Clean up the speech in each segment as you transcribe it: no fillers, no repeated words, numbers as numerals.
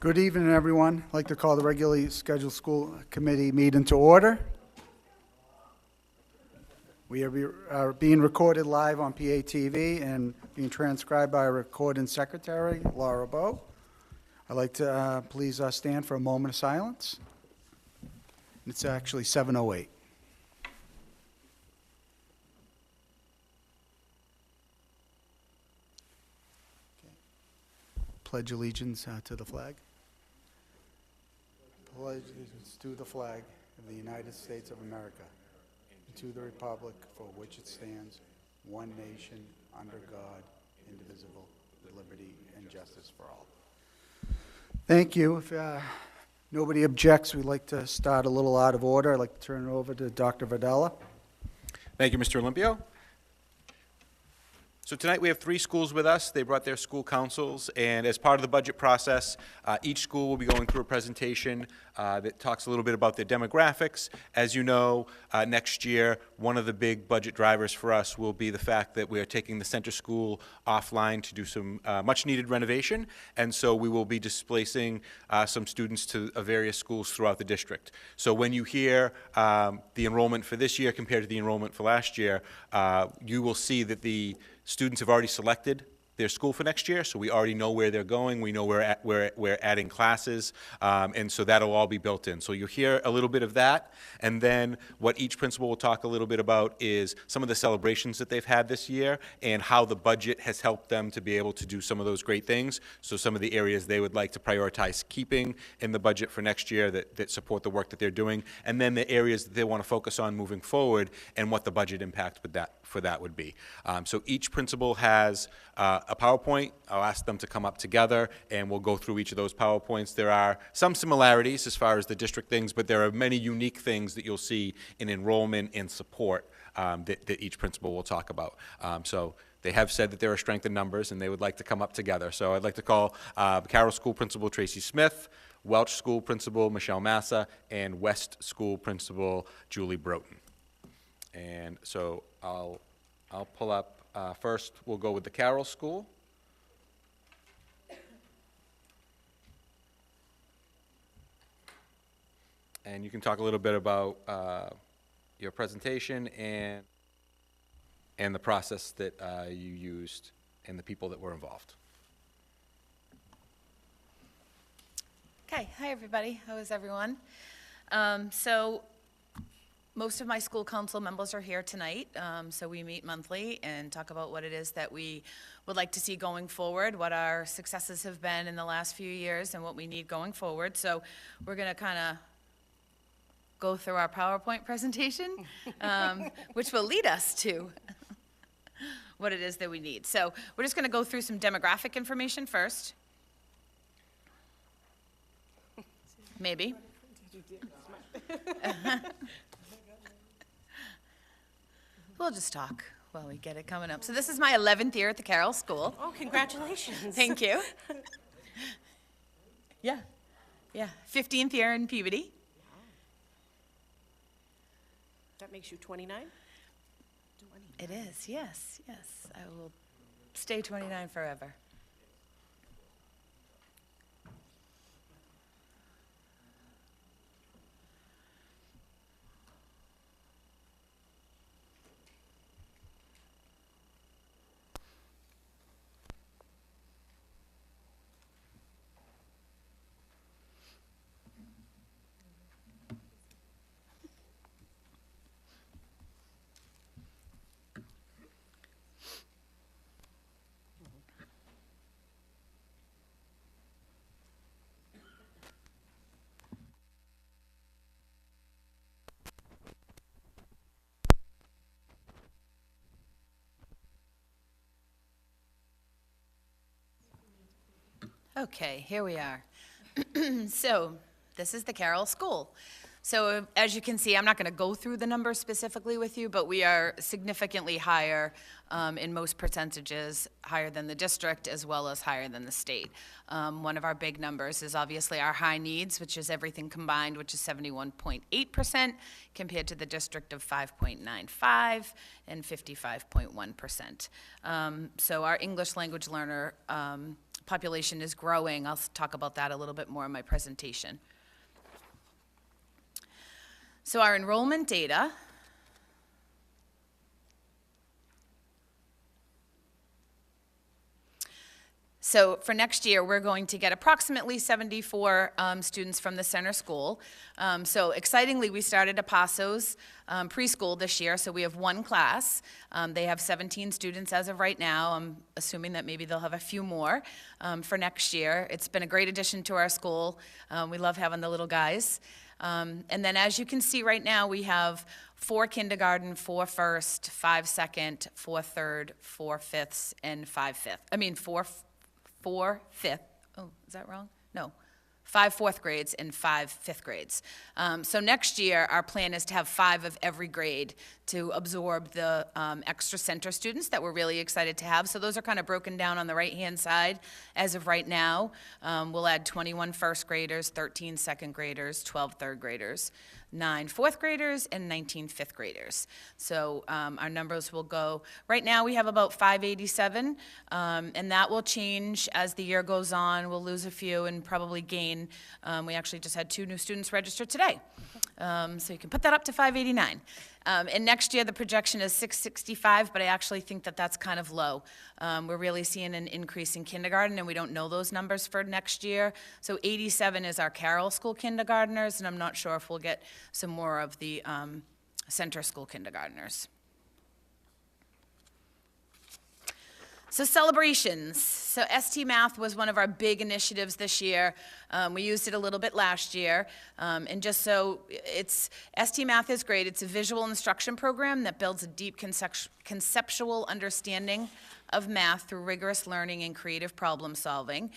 Good evening, everyone. I'd like to call the regularly scheduled school committee meeting to order. We are being recorded live on PATV and being transcribed by our recording secretary, Laura Bowe. I'd like to please stand for a moment of silence. It's actually 7:08. Pledge allegiance to the flag. Pledge allegiance to the flag of the United States of America, and to the republic for which it stands, one nation, under God, indivisible, with liberty and justice for all. Thank you. If nobody objects, we'd like to start a little out of order. I'd like to turn it over to Dr. Vidala. Thank you, Mr. Olympio. So tonight we have 3 schools with us. They brought their school councils, and as part of the budget process, each school will be going through a presentation that talks a little bit about their demographics. As you know, next year, one of the big budget drivers for us will be the fact that we are taking the center school offline to do some much-needed renovation, and so we will be displacing some students to various schools throughout the district. So when you hear the enrollment for this year compared to the enrollment for last year, you will see that the students have already selected their school for next year, so we already know where they're going. We know we're adding classes, and so that'll all be built in. So you'll hear a little bit of that, and then what each principal will talk a little bit about is some of the celebrations that they've had this year and how the budget has helped them to be able to do some of those great things. So some of the areas they would like to prioritize keeping in the budget for next year that support the work that they're doing, and then the areas that they want to focus on moving forward and what the budget impact for that would be. So each principal has a PowerPoint. I'll ask them to come up together, and we'll go through each of those PowerPoints. There are some similarities as far as the district things, but there are many unique things that you'll see in enrollment and support that each principal will talk about. So they have said that there are strength in numbers, and they would like to come up together. So I'd like to call Carroll School Principal Tracy Smith, Welch School Principal Michelle Massa, and West School Principal Julie Broughton. And so I'll pull up, first we'll go with the Carroll School. And you can talk a little bit about your presentation and the process that you used and the people that were involved. Okay, hi everybody, how is everyone? So most of my school council members are here tonight, so we meet monthly and talk about what it is that we would like to see going forward, what our successes have been in the last few years and what we need going forward. So we're gonna kind of go through our PowerPoint presentation, which will lead us to what it is that we need. So we're just gonna go through some demographic information first. Maybe. We'll just talk while we get it coming up. So this is my 11th year at the Carroll School. Oh, congratulations. Thank you. Yeah, 15th year in Peabody. That makes you 29? It is, yes. I will stay 29 forever. Okay, here we are. So this is the Carroll School. So as you can see, I'm not going to go through the numbers specifically with you, but we are significantly higher in most percentages, higher than the district as well as higher than the state. One of our big numbers is obviously our high needs, which is everything combined, which is 71.8% compared to the district of 5.95 and 55.1%. So our English language learner population is growing. I'll talk about that a little bit more in my presentation. So our enrollment data. So for next year, we're going to get approximately 74 students from the center school. So excitingly, we started Paso's preschool this year, so we have one class. They have 17 students as of right now. I'm assuming that maybe they'll have a few more for next year. It's been a great addition to our school. We love having the little guys. And then as you can see right now, we have 4 kindergarten, 4 first, 5 second, 4 third, 4 fifths, and 5 fifth. I mean, 4 fifth. Oh, is that wrong? No. 5 fourth grades and 5 fifth grades. So next year, our plan is to have 5 of every grade to absorb the extra center students that we're really excited to have. So those are kind of broken down on the right-hand side. As of right now, we'll add 21 first graders, 13 second graders, 12 third graders, 9 fourth graders, and 19 fifth graders. So our numbers will go, right now we have about 587, and that will change as the year goes on. We'll lose a few and probably gain. We actually just had 2 new students register today. So you can put that up to 589. And next year, the projection is 665, but I actually think that that's kind of low. We're really seeing an increase in kindergarten, and we don't know those numbers for next year. So 87 is our Carroll School kindergartners, and I'm not sure if we'll get some more of the center school kindergartners. So celebrations. So ST Math was one of our big initiatives this year. We used it a little bit last year. And just so ST Math is great. It's a visual instruction program that builds a deep conceptual understanding of math through rigorous learning and creative problem solving.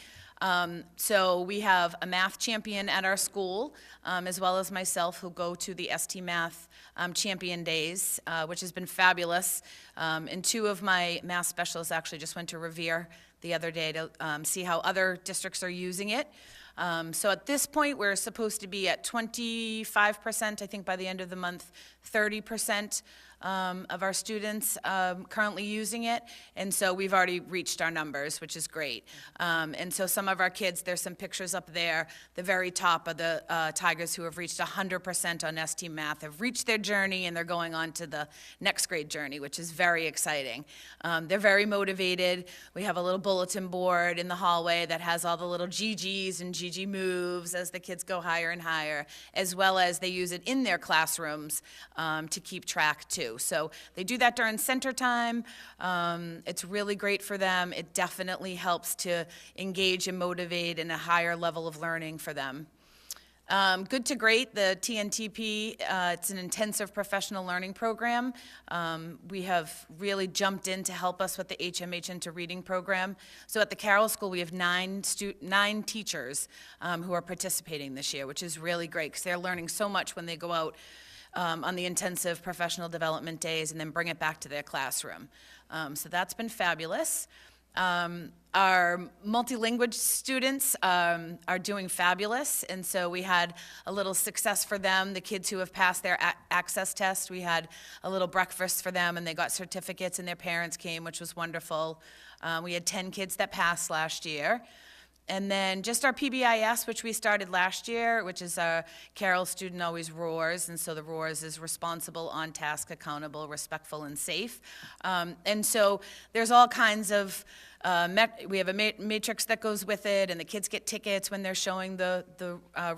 So we have a math champion at our school, as well as myself, who go to the ST Math Champion Days, which has been fabulous. And 2 of my math specialists actually just went to Revere the other day to see how other districts are using it. So at this point, we're supposed to be at 25%, I think by the end of the month, 30% of our students currently using it, and so we've already reached our numbers, which is great. And so some of our kids, there's some pictures up there, the very top of the Tigers who have reached 100% on ST Math, have reached their journey, and they're going on to the next grade journey, which is very exciting. They're very motivated. We have a little bulletin board in the hallway that has all the little GGs and GG moves as the kids go higher and higher, as well as they use it in their classrooms to keep track too. So they do that during center time. It's really great for them. It definitely helps to engage and motivate in a higher level of learning for them. Good to Great, the TNTP, it's an intensive professional learning program. We have really jumped in to help us with the HMH into Reading program. So at the Carroll School, we have 9 teachers who are participating this year, which is really great because they're learning so much when they go out on the intensive professional development days and then bring it back to their classroom. So that's been fabulous. Our multilingual students are doing fabulous, and so we had a little success for them. The kids who have passed their access test, we had a little breakfast for them, and they got certificates, and their parents came, which was wonderful. We had 10 kids that passed last year. And then just our PBIS, which we started last year, which is our Carroll Student Always Roars, and so the Roars is responsible, on task, accountable, respectful, and safe. And so there's all kinds of we have a matrix that goes with it, and the kids get tickets when they're showing the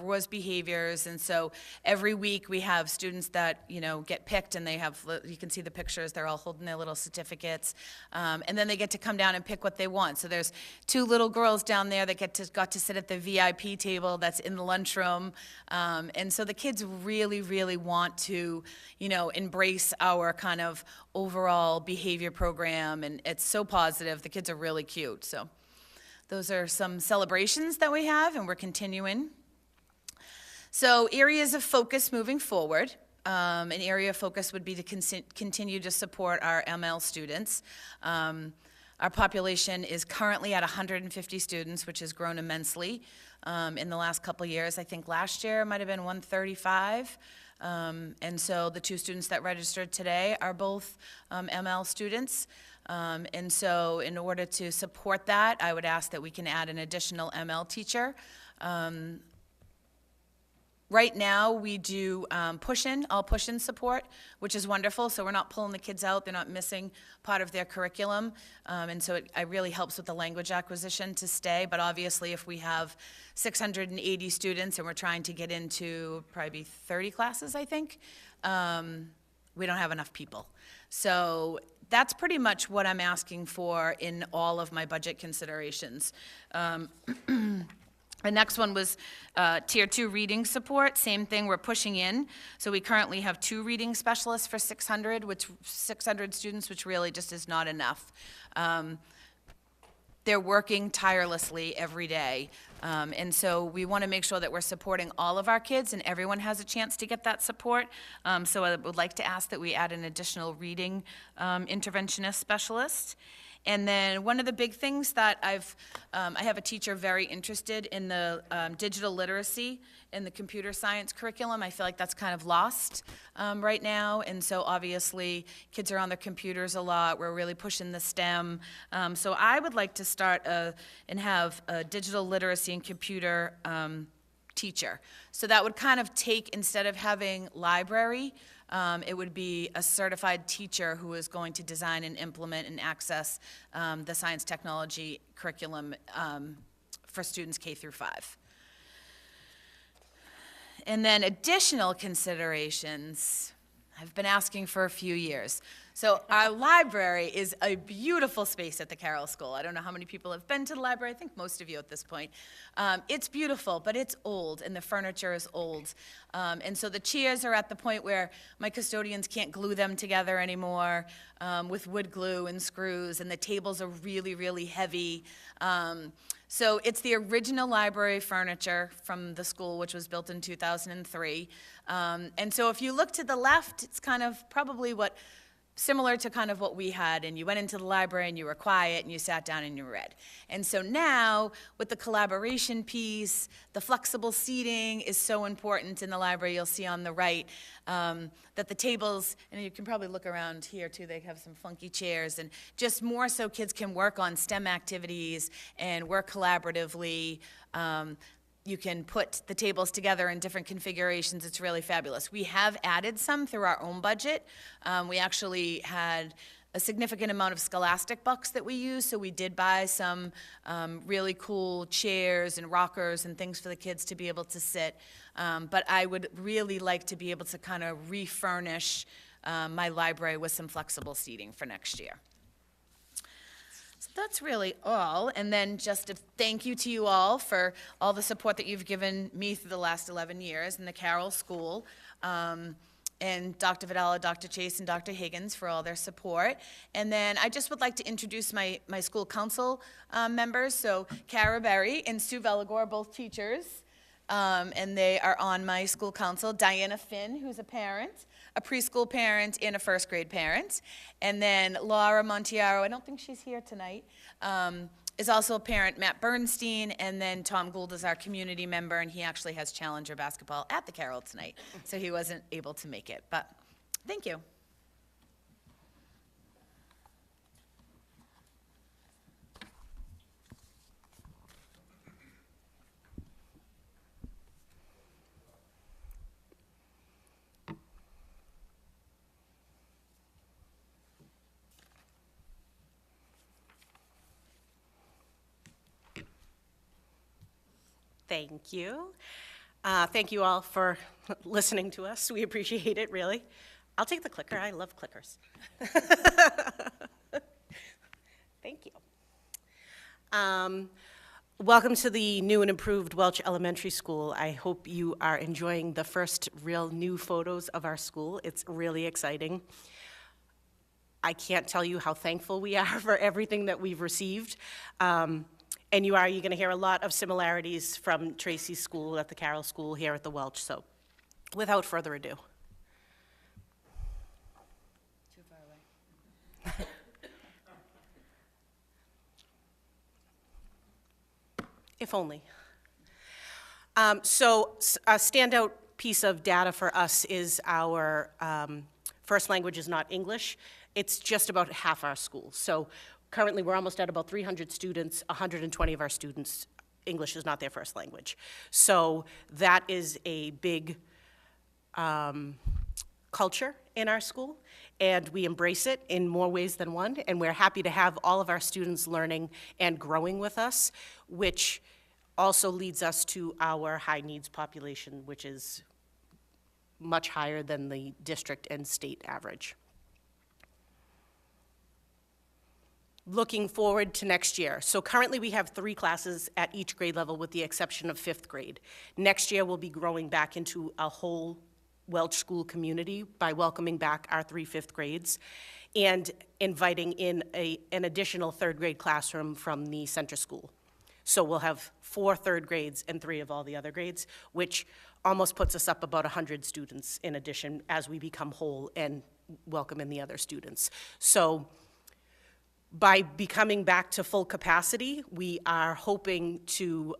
Roars behaviors. And so every week we have students that get picked, and they have, you can see the pictures, they're all holding their little certificates, and then they get to come down and pick what they want. So there's 2 little girls down there that got to sit at the VIP table that's in the lunchroom, and so the kids really, really want to embrace our kind of overall behavior program, and it's so positive. The kids are really cute. So those are some celebrations that we have, and we're continuing. So areas of focus moving forward. An area of focus would be to continue to support our ML students. Our population is currently at 150 students, which has grown immensely in the last couple years. I think last year might have been 135. And so the 2 students that registered today are both ML students. And so in order to support that, I would ask that we can add an additional ML teacher. Right now, we do all push-in support, which is wonderful, so we're not pulling the kids out, they're not missing part of their curriculum, and so it really helps with the language acquisition to stay, but obviously if we have 680 students and we're trying to get into probably 30 classes, I think, we don't have enough people. So that's pretty much what I'm asking for in all of my budget considerations. The next one was Tier 2 reading support. Same thing, we're pushing in. So we currently have 2 reading specialists for 600 students, which really just is not enough. They're working tirelessly every day. And so we want to make sure that we're supporting all of our kids and everyone has a chance to get that support. So I would like to ask that we add an additional reading interventionist specialist. And then one of the big things that I have a teacher very interested in the digital literacy in the computer science curriculum. I feel like that's kind of lost right now. And so obviously kids are on their computers a lot. We're really pushing the STEM. So I would like to start and have a digital literacy and computer teacher. So that would kind of take, instead of having library, it would be a certified teacher who is going to design and implement and access the science technology curriculum for students K through 5. And then additional considerations, I've been asking for a few years. So our library is a beautiful space at the Carroll School. I don't know how many people have been to the library. I think most of you at this point. It's beautiful, but it's old, and the furniture is old. And so the chairs are at the point where my custodians can't glue them together anymore with wood glue and screws, and the tables are really, really heavy. So it's the original library furniture from the school, which was built in 2003. And so if you look to the left, it's kind of probably similar to kind of what we had, and you went into the library and you were quiet and you sat down and you read. And so now, with the collaboration piece, the flexible seating is so important in the library. You'll see on the right that the tables, and you can probably look around here too, they have some funky chairs, and just more so kids can work on STEM activities and work collaboratively. You can put the tables together in different configurations. It's really fabulous. We have added some through our own budget. We actually had a significant amount of Scholastic bucks that we use, so we did buy some really cool chairs and rockers and things for the kids to be able to sit. But I would really like to be able to kind of refurnish my library with some flexible seating for next year. So that's really all. And then just a thank you to you all for all the support that you've given me through the last 11 years in the Carroll School. And Dr. Vidala, Dr. Chase, and Dr. Higgins for all their support. And then I just would like to introduce my school council members. So Cara Berry and Sue Veligore, both teachers. And they are on my school council. Diana Finn, who's a parent, a preschool parent, and a first grade parent. And then Laura Montiaro, I don't think she's here tonight, is also a parent. Matt Bernstein, and then Tom Gould is our community member, and he actually has Challenger basketball at the Carroll tonight, so he wasn't able to make it. But thank you. Thank you. Thank you all for listening to us. We appreciate it, really. I'll take the clicker. I love clickers. Thank you. Welcome to the new and improved Welch Elementary School. I hope you are enjoying the first real new photos of our school. It's really exciting. I can't tell you how thankful we are for everything that we've received. And you're going to hear a lot of similarities from Tracy's school at the Carroll School here at the Welch. So without further ado. Too far away. If only. So a standout piece of data for us is our first language is not English, It's just about half our school. So currently, we're almost at about 300 students. 120 of our students, English is not their first language. So that is a big culture in our school, and we embrace it in more ways than one, and we're happy to have all of our students learning and growing with us, which also leads us to our high needs population, which is much higher than the district and state average. Looking forward to next year. So currently we have 3 classes at each grade level with the exception of 5th grade. Next year we'll be growing back into a whole Welch school community by welcoming back our 3 5th grades and inviting in an additional 3rd grade classroom from the center school. So we'll have 4 3rd grades and 3 of all the other grades, which almost puts us up about 100 students in addition as we become whole and welcome in the other students. So by becoming back to full capacity, we are hoping to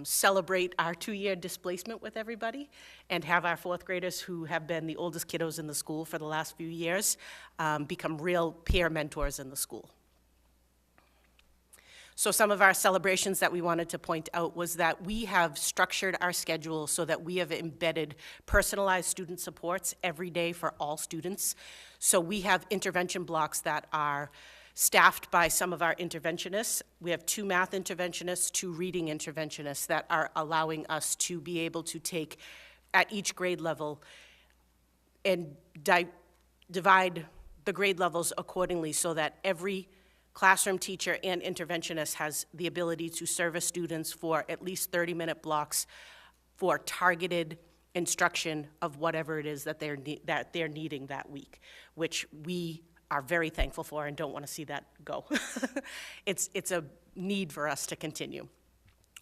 celebrate our 2-year displacement with everybody and have our 4th graders, who have been the oldest kiddos in the school for the last few years, become real peer mentors in the school. So some of our celebrations that we wanted to point out was that we have structured our schedule so that we have embedded personalized student supports every day for all students. So we have intervention blocks that are staffed by some of our interventionists. We have 2 math interventionists, 2 reading interventionists that are allowing us to be able to take at each grade level and divide the grade levels accordingly so that every classroom teacher and interventionist has the ability to service students for at least 30-minute blocks for targeted instruction of whatever it is that they're needing that week, which we are very thankful for and don't want to see that go. It's a need for us to continue.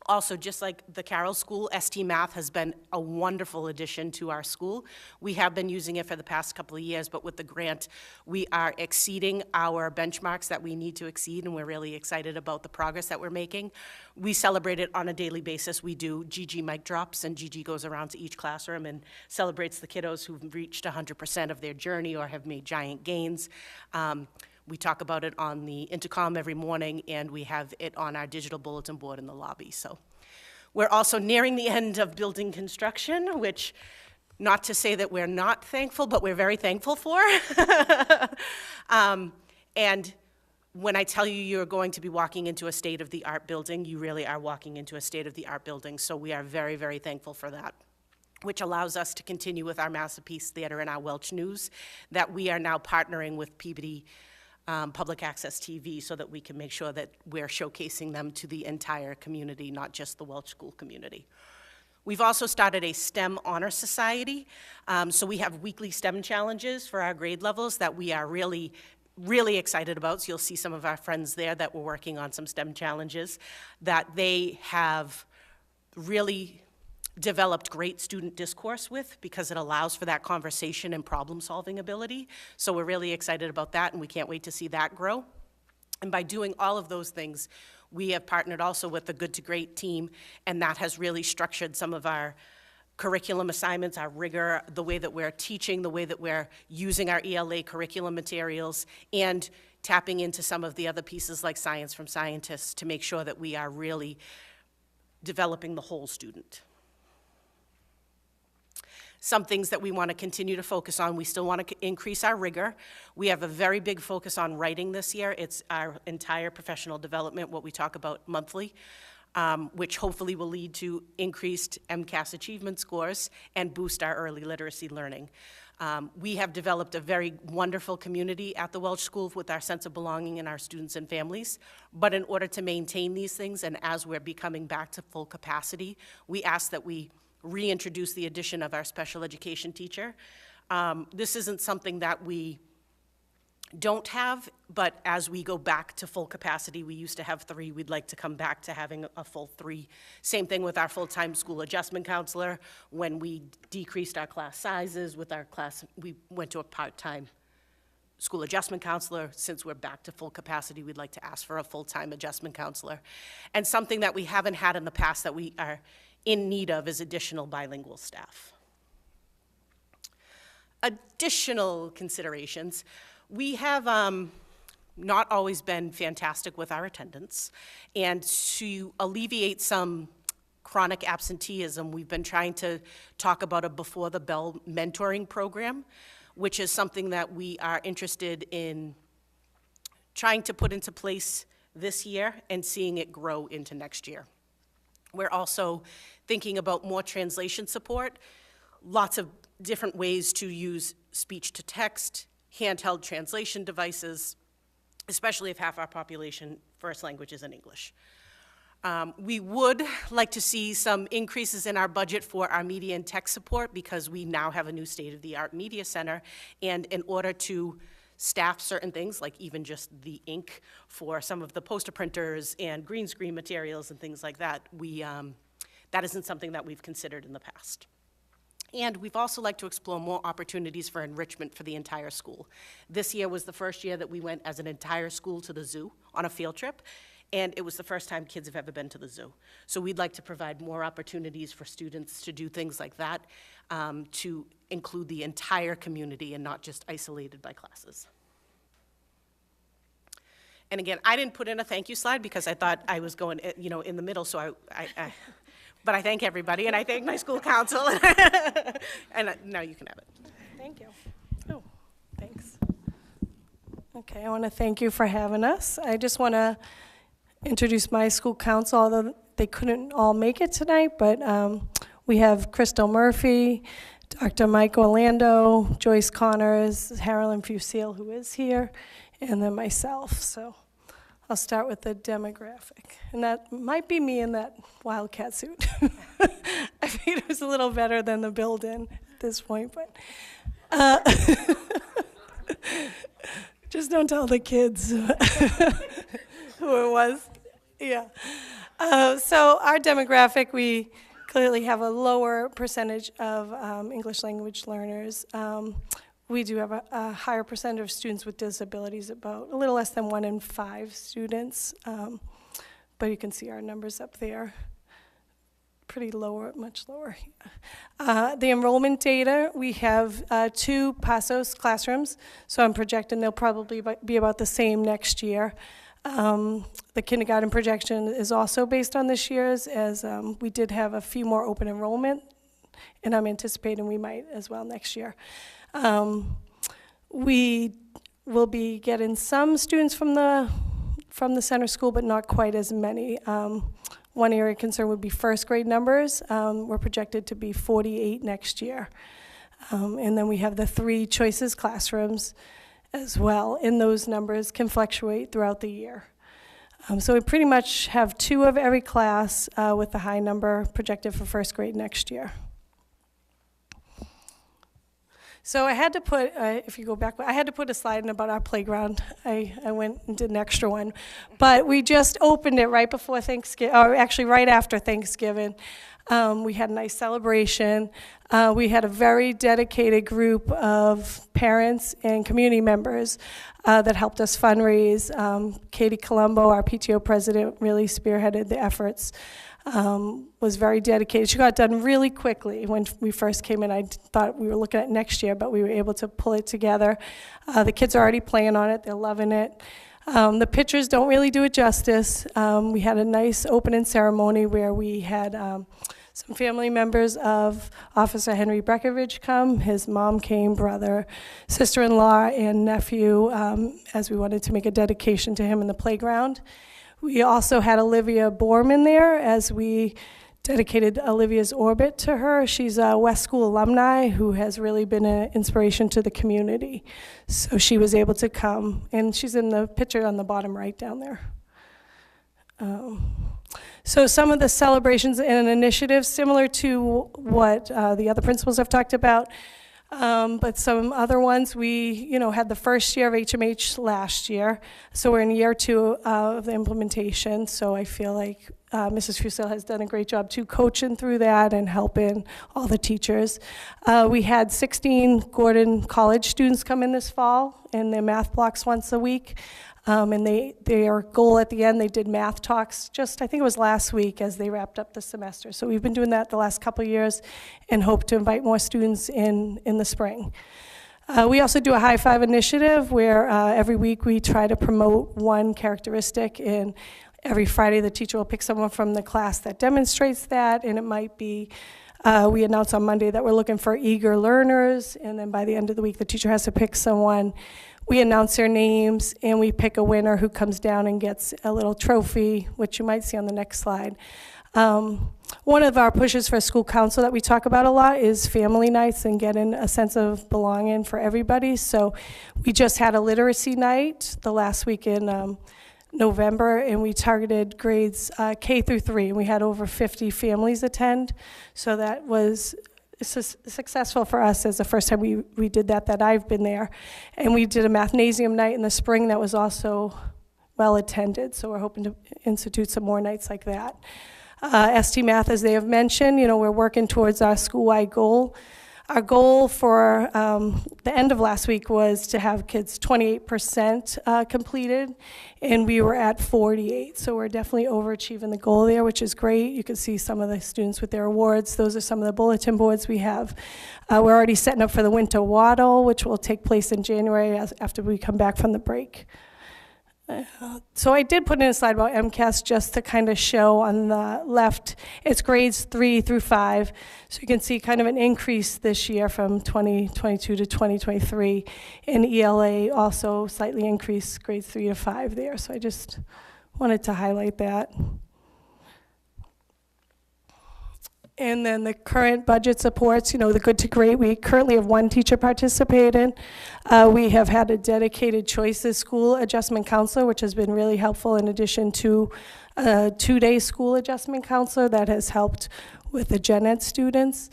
Also, just like the Carroll School, ST Math has been a wonderful addition to our school. We have been using it for the past couple of years, but with the grant, we are exceeding our benchmarks that we need to exceed, and we're really excited about the progress that we're making. We celebrate it on a daily basis. We do GG mic drops, and GG goes around to each classroom and celebrates the kiddos who've reached 100% of their journey or have made giant gains. We talk about it on the intercom every morning, and we have it on our digital bulletin board in the lobby. So we're also nearing the end of building construction, which, not to say that we're not thankful, but we're very thankful for. And when I tell you you're going to be walking into a state-of-the-art building, you really are walking into a state-of-the-art building. So we are very, very thankful for that, which allows us to continue with our Masterpiece Theater and our Welch News, that we are now partnering with Peabody Public Access TV so that we can make sure that we're showcasing them to the entire community, not just the Welch School community. We've also started a STEM Honor Society, so we have weekly STEM challenges for our grade levels that we are really excited about. So you'll see some of our friends there that were working on some STEM challenges that they have really developed great student discourse with, because it allows for that conversation and problem-solving ability. So we're really excited about that, and we can't wait to see that grow. And by doing all of those things, we have partnered also with the Good to Great team, and that has really structured some of our curriculum assignments, our rigor, the way that we're teaching, the way that we're using our ELA curriculum materials, and tapping into some of the other pieces like Science from Scientists to make sure that we are really developing the whole student. Some things that we want to continue to focus on, we still want to increase our rigor. We have a very big focus on writing this year. It's our entire professional development, what we talk about monthly, which hopefully will lead to increased MCAS achievement scores and boost our early literacy learning. We have developed a very wonderful community at the Welch School with our sense of belonging and our students and families. But in order to maintain these things, and as we're becoming back to full capacity, we ask that we reintroduce the addition of our special education teacher. This isn't something that we don't have, but as we go back to full capacity, we used to have 3, we'd like to come back to having a full 3. Same thing with our full-time school adjustment counselor. When we decreased our class sizes with our class, we went to a part-time school adjustment counselor. Since we're back to full capacity, we'd like to ask for a full-time adjustment counselor. And something that we haven't had in the past that we are in need of is additional bilingual staff. Additional considerations. We have not always been fantastic with our attendance, and to alleviate some chronic absenteeism, we've been trying to talk about a Before the Bell mentoring program, which is something that we are interested in trying to put into place this year and seeing it grow into next year. We're also thinking about more translation support, lots of different ways to use speech-to-text, handheld translation devices, especially if half our population first language is in English. We would like to see some increases in our budget for our media and tech support because we now have a new state-of-the-art media center, and in order to staff certain things, like even just the ink for some of the poster printers and green screen materials and things like that, that isn't something that we've considered in the past. And we've also like to explore more opportunities for enrichment for the entire school. This year was the first year that we went as an entire school to the zoo on a field trip, and it was the first time kids have ever been to the zoo. So we'd like to provide more opportunities for students to do things like that, to include the entire community and not just isolated by classes. And again, I didn't put in a thank you slide because I thought I was going, in the middle, so but I thank everybody, and I thank my school council, and now you can have it. Thank you. Oh, thanks. Okay, I want to thank you for having us. I just want to introduce my school council, although they couldn't all make it tonight, but we have Crystal Murphy, Dr. Mike Orlando, Joyce Connors, Harlan Fusil, who is here, and then myself. So I'll start with the demographic. And that might be me in that Wildcat suit. I think it was a little better than the build-in at this point, but just don't tell the kids who it was. Yeah. So our demographic, we clearly have a lower percentage of English language learners. We do have a higher percentage of students with disabilities, about a little less than 1 in 5 students. But you can see our numbers up there. Pretty lower, much lower. The enrollment data, we have 2 PASOS classrooms, so I'm projecting they'll probably be about the same next year. The kindergarten projection is also based on this year's, as we did have a few more open enrollment, and I'm anticipating we might as well next year. We will be getting some students from the center school, but not quite as many. One area of concern would be first grade numbers. We're projected to be 48 next year. And then we have the 3 choices classrooms as well, and those numbers can fluctuate throughout the year. So we pretty much have 2 of every class with the high number projected for first grade next year. So I had to put, if you go back, I had to put a slide in about our playground. I went and did an extra one. But we just opened it right before Thanksgiving, or actually right after Thanksgiving. We had a nice celebration. We had a very dedicated group of parents and community members that helped us fundraise. Katie Colombo, our PTO president, really spearheaded the efforts. Was very dedicated. She got done really quickly. When we first came in, I thought we were looking at next year, but we were able to pull it together. The kids are already playing on it. They're loving it. The pictures don't really do it justice. We had a nice opening ceremony where we had some family members of Officer Henry Breckovich come. His mom came, brother, sister-in-law, and nephew, as we wanted to make a dedication to him in the playground. We also had Olivia Borman there as we dedicated Olivia's orbit to her. She's a West School alumni who has really been an inspiration to the community. So she was able to come, and she's in the picture on the bottom right down there. So some of the celebrations and initiatives similar to what the other principals have talked about, but some other ones, we had the first year of HMH last year, so we're in year 2 of the implementation, so I feel like Mrs. Fusil has done a great job too, coaching through that and helping all the teachers. We had 16 Gordon College students come in this fall in their math blocks once a week. And their goal at the end, they did math talks just, I think it was last week, as they wrapped up the semester. So we've been doing that the last couple of years and hope to invite more students in the spring. We also do a high five initiative where every week we try to promote one characteristic, and every Friday the teacher will pick someone from the class that demonstrates that, and it might be, we announce on Monday that we're looking for eager learners, and then by the end of the week the teacher has to pick someone. We announce their names and we pick a winner who comes down and gets a little trophy, which you might see on the next slide. One of our pushes for school council that we talk about a lot is family nights and getting a sense of belonging for everybody. So we just had a literacy night the last week in November, and we targeted grades K through 3, and we had over 50 families attend. So that was successful for us as the first time we did that I've been there. And we did a mathnasium night in the spring that was also well attended. So we're hoping to institute some more nights like that. ST Math, as they have mentioned, we're working towards our school-wide goal. Our goal for the end of last week was to have kids 28% completed, and we were at 48. So we're definitely overachieving the goal there, which is great. You can see some of the students with their awards. Those are some of the bulletin boards we have. We're already setting up for the winter waddle, which will take place in January after we come back from the break. So I did put in a slide about MCAS just to kind of show on the left, it's grades 3 through 5. So you can see kind of an increase this year from 2022 to 2023. And ELA also slightly increased grades 3 to 5 there. So I just wanted to highlight that. And then the current budget supports, the good to great. We currently have 1 teacher participating. We have had a dedicated choices school adjustment counselor, which has been really helpful, in addition to a 2-day school adjustment counselor that has helped with the gen ed students.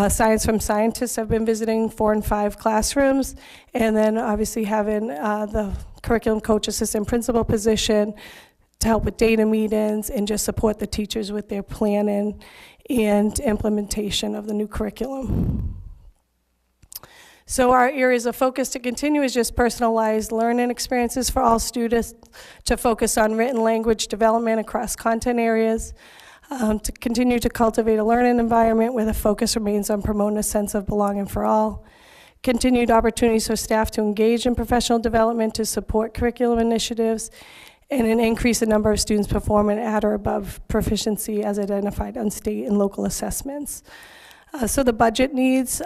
Science from Scientists have been visiting 4 and 5 classrooms, and then obviously having the curriculum coach assistant principal position to help with data meetings and just support the teachers with their planning and implementation of the new curriculum. So our areas of focus to continue is just personalized learning experiences for all students, to focus on written language development across content areas, to continue to cultivate a learning environment where the focus remains on promoting a sense of belonging for all, continued opportunities for staff to engage in professional development to support curriculum initiatives, and an increase in number of students performing at or above proficiency as identified on state and local assessments. So the budget needs,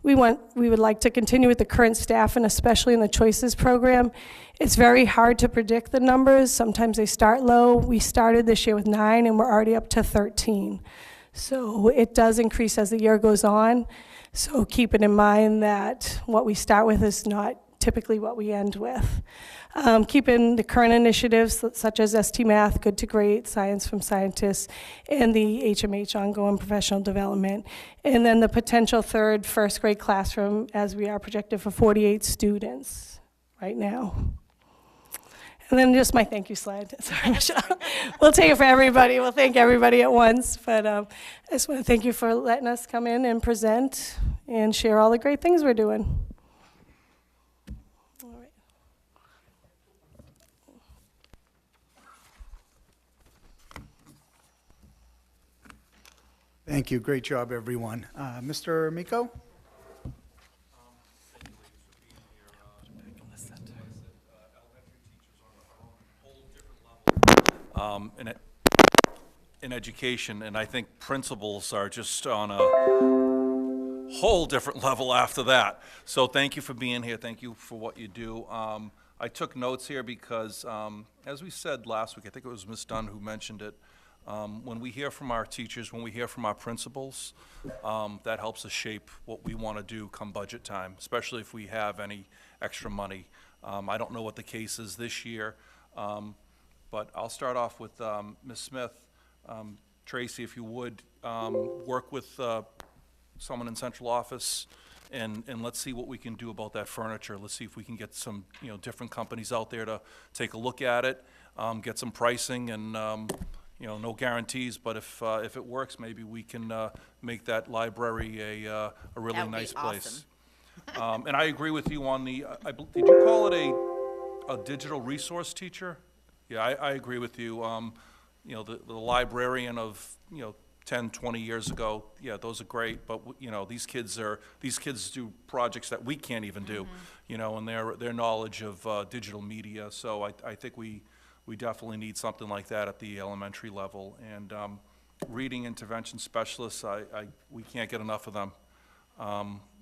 we would like to continue with the current staff, and especially in the Choices program. It's very hard to predict the numbers. Sometimes they start low. We started this year with 9 and we're already up to 13. So it does increase as the year goes on. So keeping in mind that what we start with is not typically what we end with. Keeping the current initiatives such as ST Math, Good to Great, Science from Scientists, and the HMH ongoing professional development. And then the potential third first grade classroom, as we are projected for 48 students right now. And then just my thank you slide. Sorry, Michelle. We'll take it for everybody. We'll thank everybody at once. But I just want to thank you for letting us come in and present and share all the great things we're doing. Thank you. Great job, everyone. Mr. Miko? In education, and I think principals are just on a whole different level after that. So thank you for being here. Thank you for what you do. I took notes here because, as we said last week, I think it was Ms. Dunn who mentioned it, when we hear from our teachers, when we hear from our principals, that helps us shape what we want to do come budget time, especially if we have any extra money. I don't know what the case is this year, but I'll start off with Ms. Smith. Tracy, if you would, work with someone in central office, and let's see what we can do about that furniture. Let's see if we can get some different companies out there to take a look at it, get some pricing, and no guarantees, but if it works, maybe we can make that library a really nice place. Awesome. And I agree with you on the, did you call it a digital resource teacher? Yeah, I agree with you. The librarian of 10, 20 years ago, yeah, those are great, but, you know, these kids do projects that we can't even do, you know, and their knowledge of digital media, so I think we definitely need something like that at the elementary level. And reading intervention specialists, we can't get enough of them.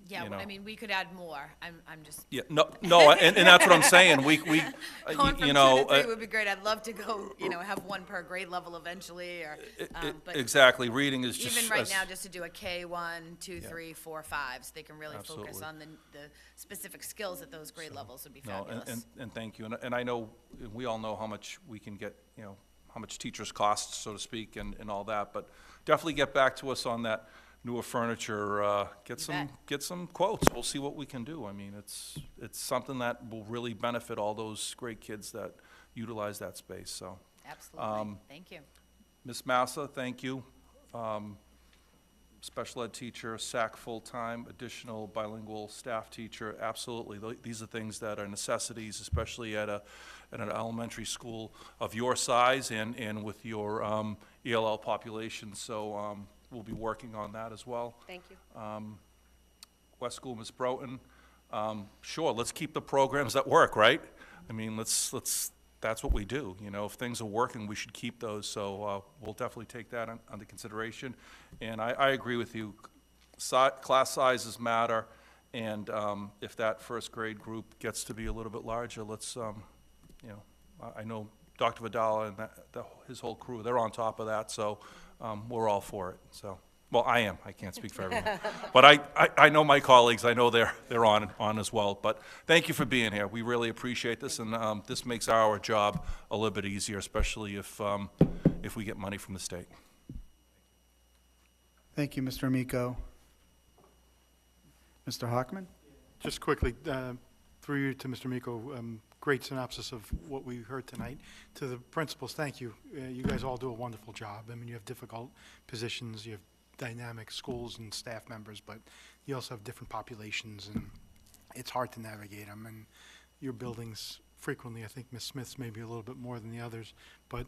Yeah, you know. I mean, we could add more. I'm just, Yeah, no, and that's what I'm saying, we going from you 2 know. to 3 would be great. I'd love to go, you know, have one per grade level eventually, or, but Exactly, reading is just. even right now, just to do a K1, 2, 3, 4, 5, so they can really focus Absolutely. on the specific skills at those grade levels would be No, fabulous. and thank you, and I know, we all know how much we can get, you know, how much teachers cost, so to speak, and all that, but definitely get back to us on that newer furniture, get some quotes, we'll see what we can do. I mean, it's something that will really benefit all those great kids that utilize that space, so. Absolutely, thank you. Ms. Massa, thank you. Special ed teacher, SAC full-time, additional bilingual staff teacher, absolutely. These are things that are necessities, especially at an elementary school of your size and with your ELL population. So we'll be working on that as well. Thank you. West School, Ms. Broughton. Sure, let's keep the programs that work, right? I mean, let's that's what we do. You know, if things are working, we should keep those. So we'll definitely take that under consideration. And I agree with you. Class sizes matter, and if that first grade group gets to be a little bit larger, let's, you know, I know Dr. Vidal and his whole crew, they're on top of that, so we're all for it. So, well, I am. I can't speak for everyone, but I know my colleagues. I know they're on as well. But thank you for being here. We really appreciate this, and this makes our job a little bit easier, especially if we get money from the state. Thank you, Mr. Amico. Mr. Hockman? Just quickly, through you to Mr. Miko, great synopsis of what we heard tonight. To the principals, thank you. You guys all do a wonderful job. I mean, you have difficult positions, you have dynamic schools and staff members, but you also have different populations, and it's hard to navigate them. And your buildings frequently, I think Ms. Smith's maybe a little bit more than the others, but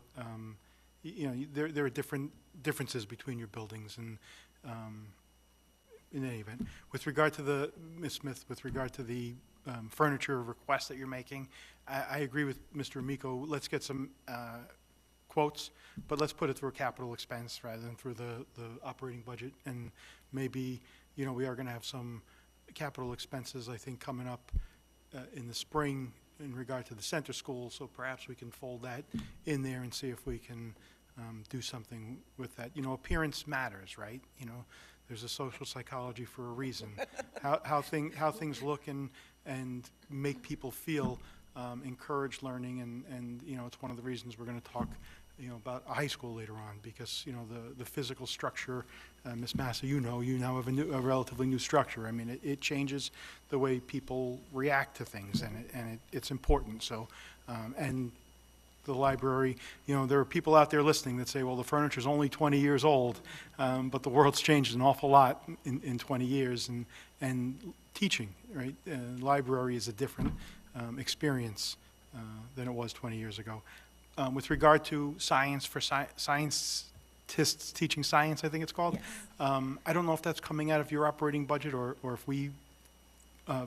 you know, there are differences between your buildings, and in any event, with regard to Ms. Smith, with regard to the furniture request that you're making, I agree with Mr. Amico. Let's get some quotes, but let's put it through a capital expense rather than through the operating budget. And maybe, you know, we are going to have some capital expenses, I think, coming up in the spring in regard to the center school, so perhaps we can fold that in there and see if we can do something with that. You know, appearance matters, right? You know, there's a social psychology for a reason. How things look and make people feel encourage learning, and you know, it's one of the reasons we're going to talk, you know, about high school later on, because you know the physical structure, Ms. Massa, you now have a relatively new structure. I mean, it changes the way people react to things, and it's important. So, and the library, you know, there are people out there listening that say, well, the furniture's only 20 years old, but the world's changed an awful lot in 20 years, and teaching, right? Library is a different experience than it was 20 years ago. With regard to science for scientists teaching science, I think it's called. Yes. I don't know if that's coming out of your operating budget or if we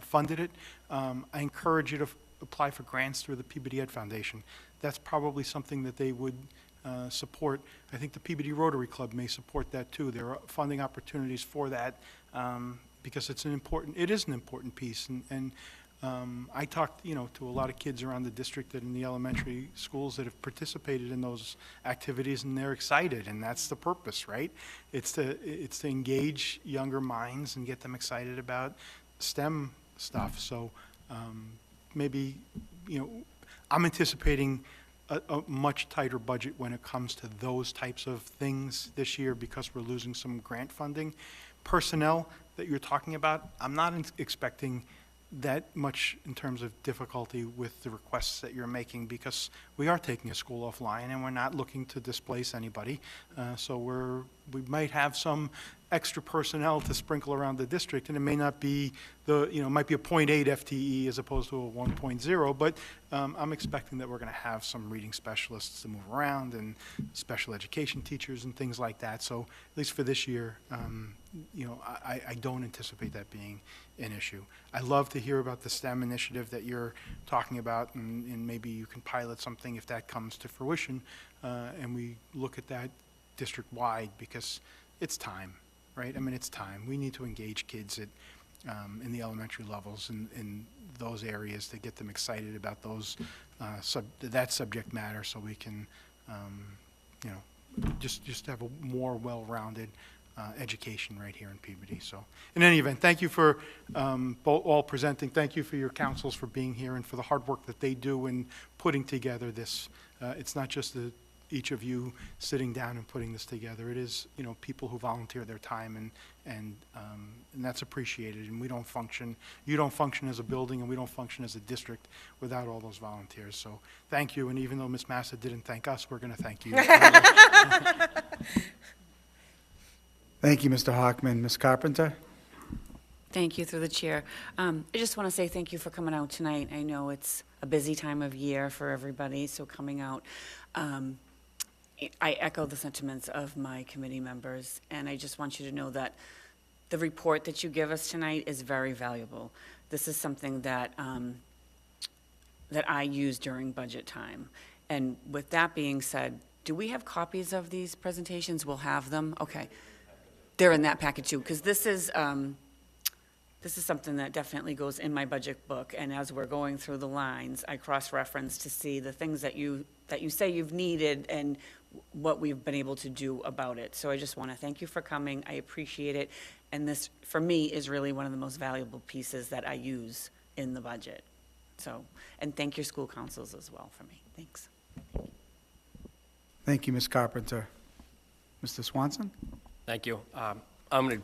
funded it. I encourage you to apply for grants through the Peabody Ed Foundation. That's probably something that they would support. I think the Peabody Rotary Club may support that too. There are funding opportunities for that because it is an important piece. And I talked, you know, to a lot of kids around the district and in the elementary schools that have participated in those activities, and they're excited, and that's the purpose, right? It's to engage younger minds and get them excited about STEM stuff. So maybe, you know, I'm anticipating a much tighter budget when it comes to those types of things this year because we're losing some grant funding. Personnel that you're talking about, I'm not expecting that much in terms of difficulty with the requests that you're making, because we are taking a school offline and we're not looking to displace anybody. So we might have some extra personnel to sprinkle around the district, and it may not be it might be a 0.8 FTE as opposed to a 1.0, but I'm expecting that we're going to have some reading specialists to move around and special education teachers and things like that. So at least for this year, I don't anticipate that being an issue. I love to hear about the STEM initiative that you're talking about, and maybe you can pilot something if that comes to fruition, and we look at that district-wide, because it's time, right? I mean, it's time. We need to engage kids in the elementary levels in those areas to get them excited about that subject matter, so we can, just have a more well-rounded education right here in Peabody. So, in any event, thank you for all presenting. Thank you for your councils for being here and for the hard work that they do in putting together this. It's not just each of you sitting down and putting this together. It is, people who volunteer their time, and that's appreciated. And you don't function as a building, and we don't function as a district without all those volunteers. So thank you. And even though Ms. Massa didn't thank us, we're going to thank you. Thank you, Mr. Hockman. Ms. Carpenter? Thank you, through the chair. I just want to say thank you for coming out tonight. I know it's a busy time of year for everybody, so coming out. I echo the sentiments of my committee members, and I just want you to know that the report that you give us tonight is very valuable. This is something that that I use during budget time. And with that being said, do we have copies of these presentations? We'll have them? Okay. They're in that package too, because this is something that definitely goes in my budget book, and as we're going through the lines, I cross-reference to see the things that you say you've needed and what we've been able to do about it. So I just want to thank you for coming. I appreciate it, and this, for me, is really one of the most valuable pieces that I use in the budget. So, and thank your school councils as well for me. Thanks. Thank you, Ms. Carpenter. Mr. Swanson? Thank you. I'm going to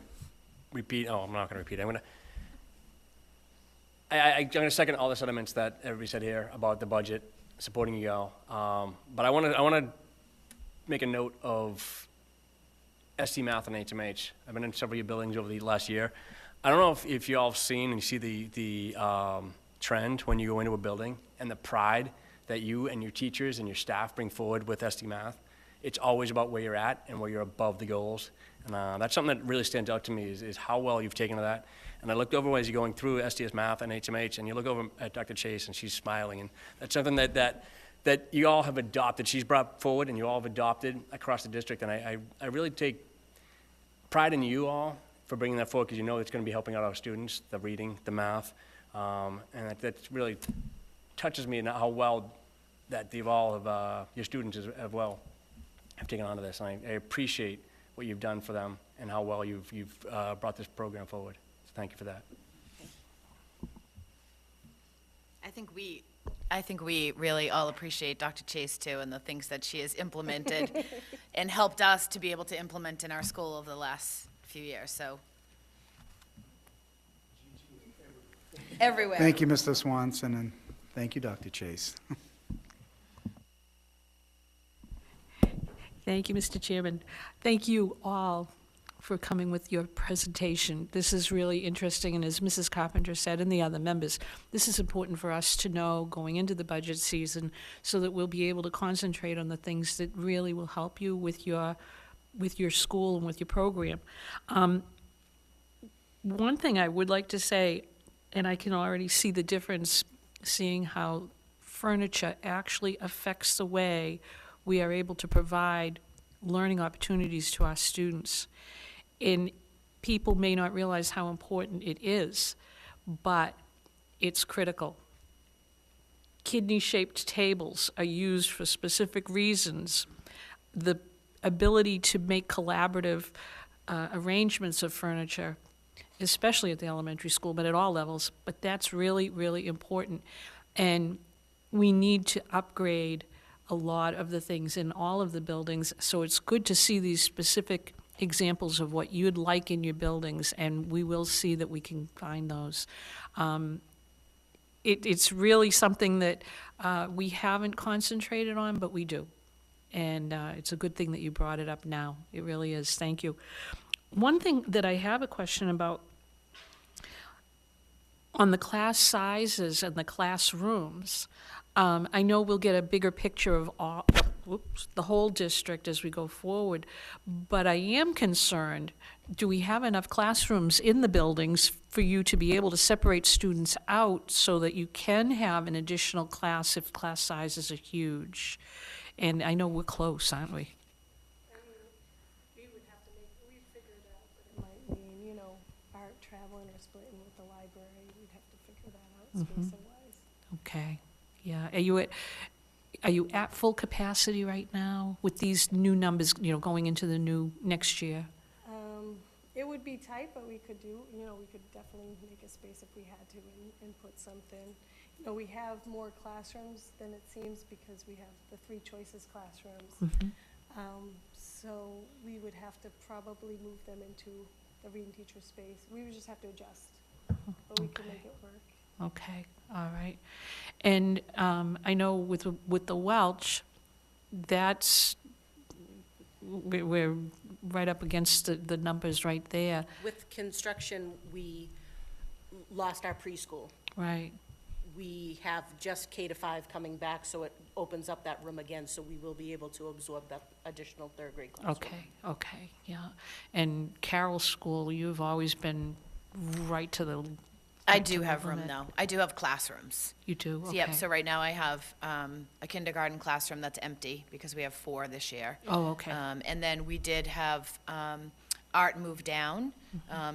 repeat, I'm not going to repeat. I'm going to second all the sentiments that everybody said here about the budget, supporting you all. But I want to make a note of ST Math and HMH. I've been in several of your buildings over the last year. I don't know if you all have seen and you see the trend when you go into a building and the pride that you and your teachers and your staff bring forward with ST Math. It's always about where you're at and where you're above the goals. And that's something that really stands out to me is how well you've taken to that. And I looked over as you're going through STS Math and HMH, and you look over at Dr. Chase, and she's smiling. And that's something that you all have adopted. She's brought forward, and you all have adopted across the district. And I really take pride in you all for bringing that forward, because you know it's going to be helping out our students, the reading, the math. And that really touches me in how well that you've all have, your students as well have taken on to this. And I appreciate what you've done for them and how well you've brought this program forward. So thank you for that. I think we really all appreciate Dr. Chase too, and the things that she has implemented and helped us to be able to implement in our school over the last few years. So everywhere. Thank you, Mr. Swanson, and thank you, Dr. Chase. Thank you, Mr. Chairman. Thank you all for coming with your presentation. This is really interesting, and as Mrs. Carpenter said, and the other members, this is important for us to know going into the budget season so that we'll be able to concentrate on the things that really will help you with your school and with your program. One thing I would like to say, and I can already see the difference seeing how furniture actually affects the way we are able to provide learning opportunities to our students. And people may not realize how important it is, but it's critical. Kidney-shaped tables are used for specific reasons. The ability to make collaborative arrangements of furniture, especially at the elementary school, but at all levels, but that's really, really important. And we need to upgrade a lot of the things in all of the buildings, so it's good to see these specific examples of what you'd like in your buildings, and we will see that we can find those. It's really something that we haven't concentrated on, but we do. And it's a good thing that you brought it up now. It really is. Thank you. One thing that I have a question about, on the class sizes and the classrooms, I know we'll get a bigger picture of all, the whole district as we go forward, but I am concerned, do we have enough classrooms in the buildings for you to be able to separate students out so that you can have an additional class if class sizes are huge? And I know we're close, aren't we? We would have to we'd figure it out, but it might mean, you know, art traveling or splitting with the library. We'd have to figure that out spacing-wise. Okay, yeah. Are you at full capacity right now with these new numbers, you know, going into the new next year? It would be tight, but we could we could definitely make a space if we had to and put something. You know, we have more classrooms than it seems because we have the 3 choices classrooms. So we would have to probably move them into the reading teacher space. We would just have to adjust, but we could make it work. Okay, all right. And I know with the Welch, we're right up against the numbers right there. With construction, we lost our preschool. Right, We have just K-5 coming back, so it opens up that room again, so we will be able to absorb that additional third grade classroom. okay, yeah. And Carroll School, you've always been right to the... I right to do the have room, limit. though. I do have classrooms. You do, okay. Yep, so right now I have a kindergarten classroom that's empty because we have 4 this year. Oh, okay. And then we did have art move down,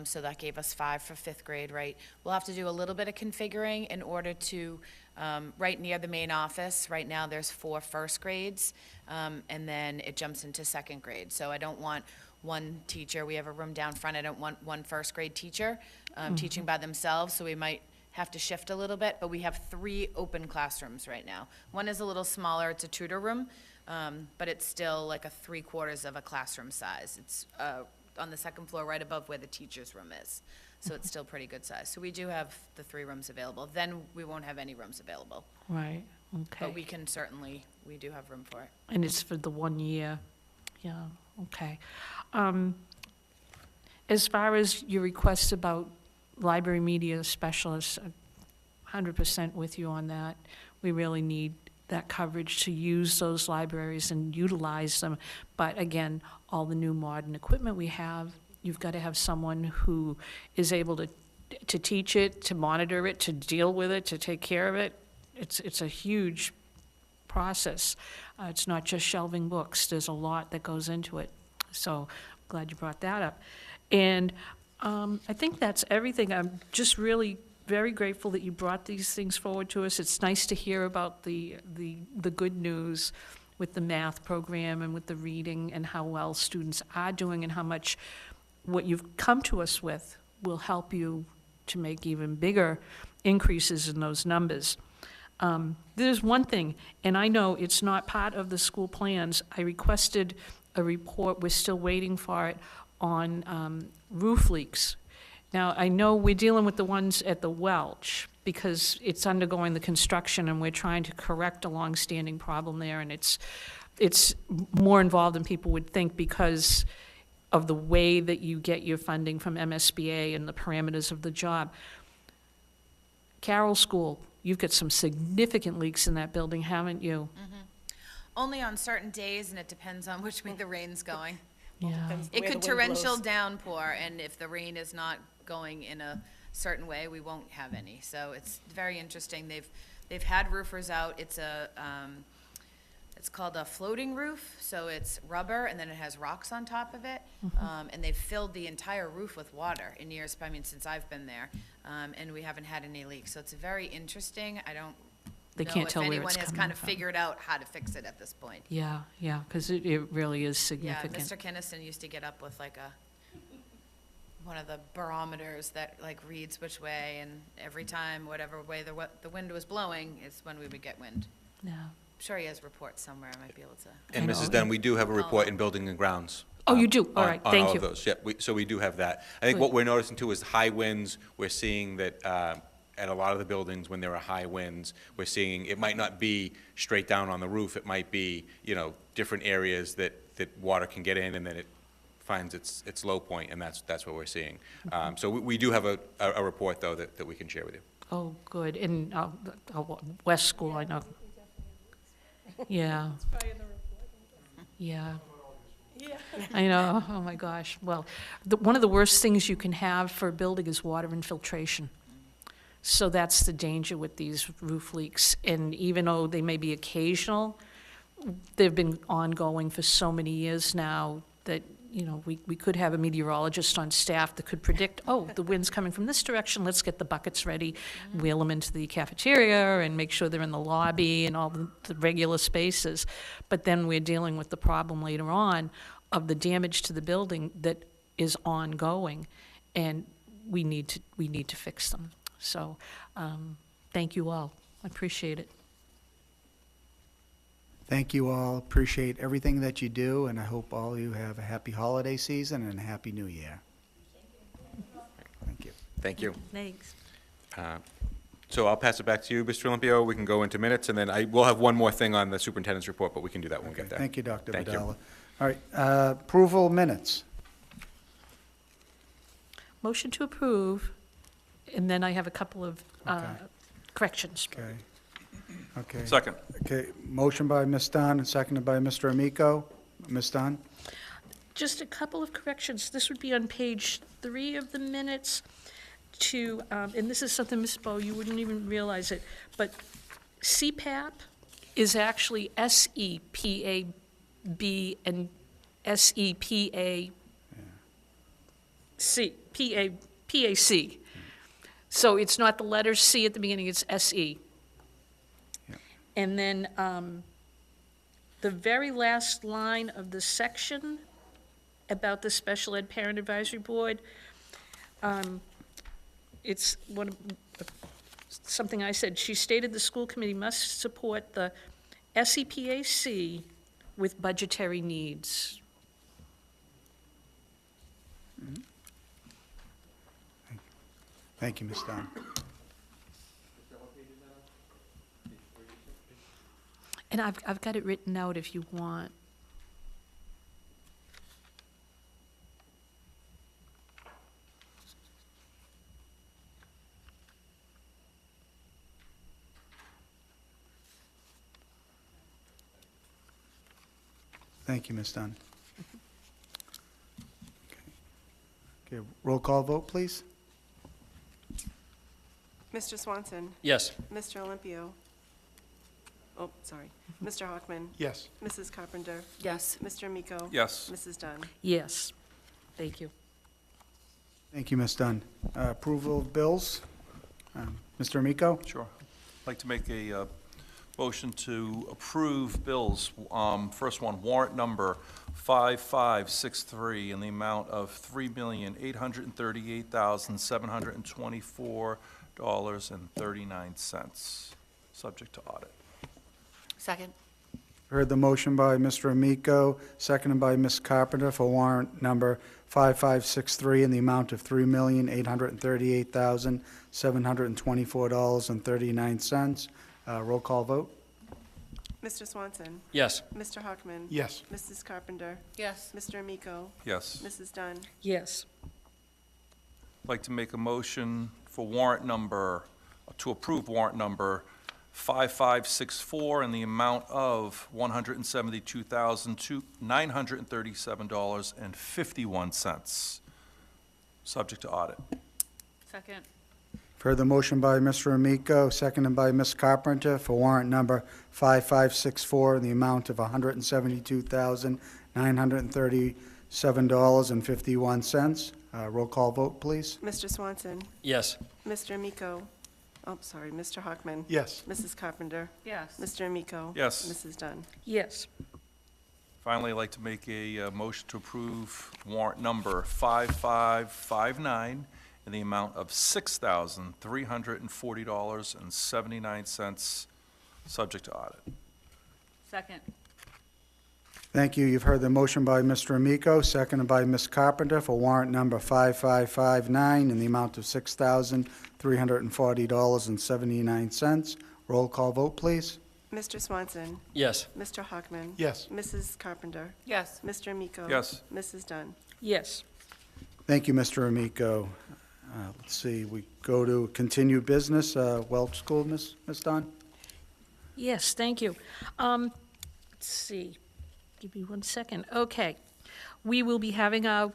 so that gave us 5 for 5th grade, right? We'll have to do a little bit of configuring in order to, right near the main office, right now there's 4 first grades, and then it jumps into 2nd grade. So I don't want one teacher, we have a room down front, I don't want one first grade teacher teaching by themselves, so we might have to shift a little bit, but we have 3 open classrooms right now. One is a little smaller, it's a tutor room, but it's still like a 3/4 of a classroom size. It's on the 2nd floor, right above where the teacher's room is. So it's still pretty good size. So we do have the 3 rooms available. Then we won't have any rooms available. Right, okay. But we can certainly, we do have room for it. And it's for the 1 year, yeah, okay. As far as your request about library media specialists, 100% with you on that. We really need that coverage to use those libraries and utilize them. But again, all the new modern equipment we have, you've got to have someone who is able to teach it, to monitor it, to deal with it, to take care of it. It's a huge process. It's not just shelving books. There's a lot that goes into it. So glad you brought that up. And I think that's everything. I'm just really very grateful that you brought these things forward to us. It's nice to hear about the good news with the math program and with the reading and how well students are doing and how much what you've come to us with will help you to make even bigger increases in those numbers. There's one thing, and I know it's not part of the school plans. I requested a report, we're still waiting for it, on roof leaks. Now, I know we're dealing with the ones at the Welch because it's undergoing the construction and we're trying to correct a longstanding problem there, and it's more involved than people would think because of the way that you get your funding from MSBA and the parameters of the job. Carroll School, you've got some significant leaks in that building, haven't you? Only on certain days, and it depends on which way the rain's going. Yeah. It Where could the wind torrential blows. downpour, and if the rain is not going in a certain way, we won't have any. So it's very interesting. They've had roofers out. It's it's called a floating roof, so it's rubber and then it has rocks on top of it. And they've filled the entire roof with water in years, I mean, since I've been there, and we haven't had any leaks. So it's very interesting. I don't They know can't if tell where anyone it's has coming kind of from. figured out how to fix it at this point. Yeah, because it really is Yeah, significant. Mr. Kinnison used to get up with like one of the barometers that like reads which way, and every time, whatever way the wind was blowing is when we would get wind. Yeah. I'm sure he has reports somewhere, I might be able to. And I Mrs. know. Dunn, we do have a report in Building and Grounds. Oh, you do? All on- right, on thank all you. of those, yeah, so we do have that. I think Good. what we're noticing too is high winds. We're seeing that at a lot of the buildings, when there are high winds, we're seeing, it might not be straight down on the roof, it might be, different areas that water can get in and then it finds its low point, and that's what we're seeing. So we do have a report, though, that we can share with you. Oh, good. In West School, I know. Yeah. Yeah. I know, oh my gosh. Well, one of the worst things you can have for a building is water infiltration. So that's the danger with these roof leaks. And even though they may be occasional, they've been ongoing for so many years now that, you know, we could have a meteorologist on staff that could predict, oh, the wind's coming from this direction, let's get the buckets ready, wheel them into the cafeteria and make sure they're in the lobby and all the regular spaces. But then we're dealing with the problem later on of the damage to the building that is ongoing, and we need to fix them. So, thank you all. I appreciate it. Thank you all. Appreciate everything that you do, and I hope all of you have a happy holiday season and a happy new year. Thank you. Thank you. Thanks. So I'll pass it back to you, Mr. Olympio. We can go into minutes, and then I will have one more thing on the superintendent's report, but we can do that when we get there. Thank you, Dr. Thank you. Vidala. All right, approval of minutes. Motion to approve, and then I have a couple of Okay. corrections. Okay. Okay. Second. Okay, motion by Ms. Dunn, and seconded by Mr. Amico. Ms. Dunn? Just a couple of corrections. This would be on page 3 of the minutes to, and this is something, Ms. Bowe, you wouldn't even realize it, but CPAP is actually SEPAB and SEPAC, PAC. So it's not the letter C at the beginning, it's SE. And then the very last line of the section about the Special Ed Parent Advisory Board, it's something I said. She stated the school committee must support the SEPAC with budgetary needs. Thank you, Ms. Dunn. And I've got it written out if you want. Thank you, Ms. Dunn. Okay, roll call vote, please. Mr. Swanson, Yes. Mr. Olympio. Oh, sorry. Mr. Hockman, Yes. Mrs. Carpenter, Yes. Mr. Amico. Yes. Mrs. Dunn. Yes. Thank you. Thank you, Ms. Dunn. Approval of bills. Mr. Amico? Sure. I'd like to make a motion to approve bills. First one, warrant number 5563 in the amount of $3,838,724.39, subject to audit. Second? Heard the motion by Mr. Amico, seconded by Ms. Carpenter for warrant number 5563 in the amount of $3,838,724.39. Roll call vote. Mr. Swanson, Yes. Mr. Hockman. Yes. Mrs. Carpenter, Yes. Mr. Amico, Yes. Mrs. Dunn. Yes. I'd like to make a motion for to approve warrant number 5564 in the amount of $172,937.51, subject to audit. Second? Heard the motion by Mr. Amico, seconded by Ms. Carpenter for warrant number 5564 in the amount of $172,937.51. Roll call vote, please. Mr. Swanson, Yes. Mr. Amico. Oh, sorry, Mr. Hockman. Yes. Mrs. Carpenter, Yes. Mr. Amico. Yes. Mrs. Dunn. Yes. Finally, I'd like to make a motion to approve warrant number 5559 in the amount of $6,340.79, subject to audit. Second? Thank you. You've heard the motion by Mr. Amico, seconded by Ms. Carpenter for warrant number 5559 in the amount of $6,340.79. Roll call vote, please. Mr. Swanson, Yes. Mr. Hockman. Yes. Mrs. Carpenter, Yes. Mr. Amico. Yes. Mrs. Dunn. Yes. Thank you, Mr. Amico. Let's see, we go to continued business, Welch School, Ms. Dunn? Yes, thank you. Let's see, give me 1 second. Okay. We will be having our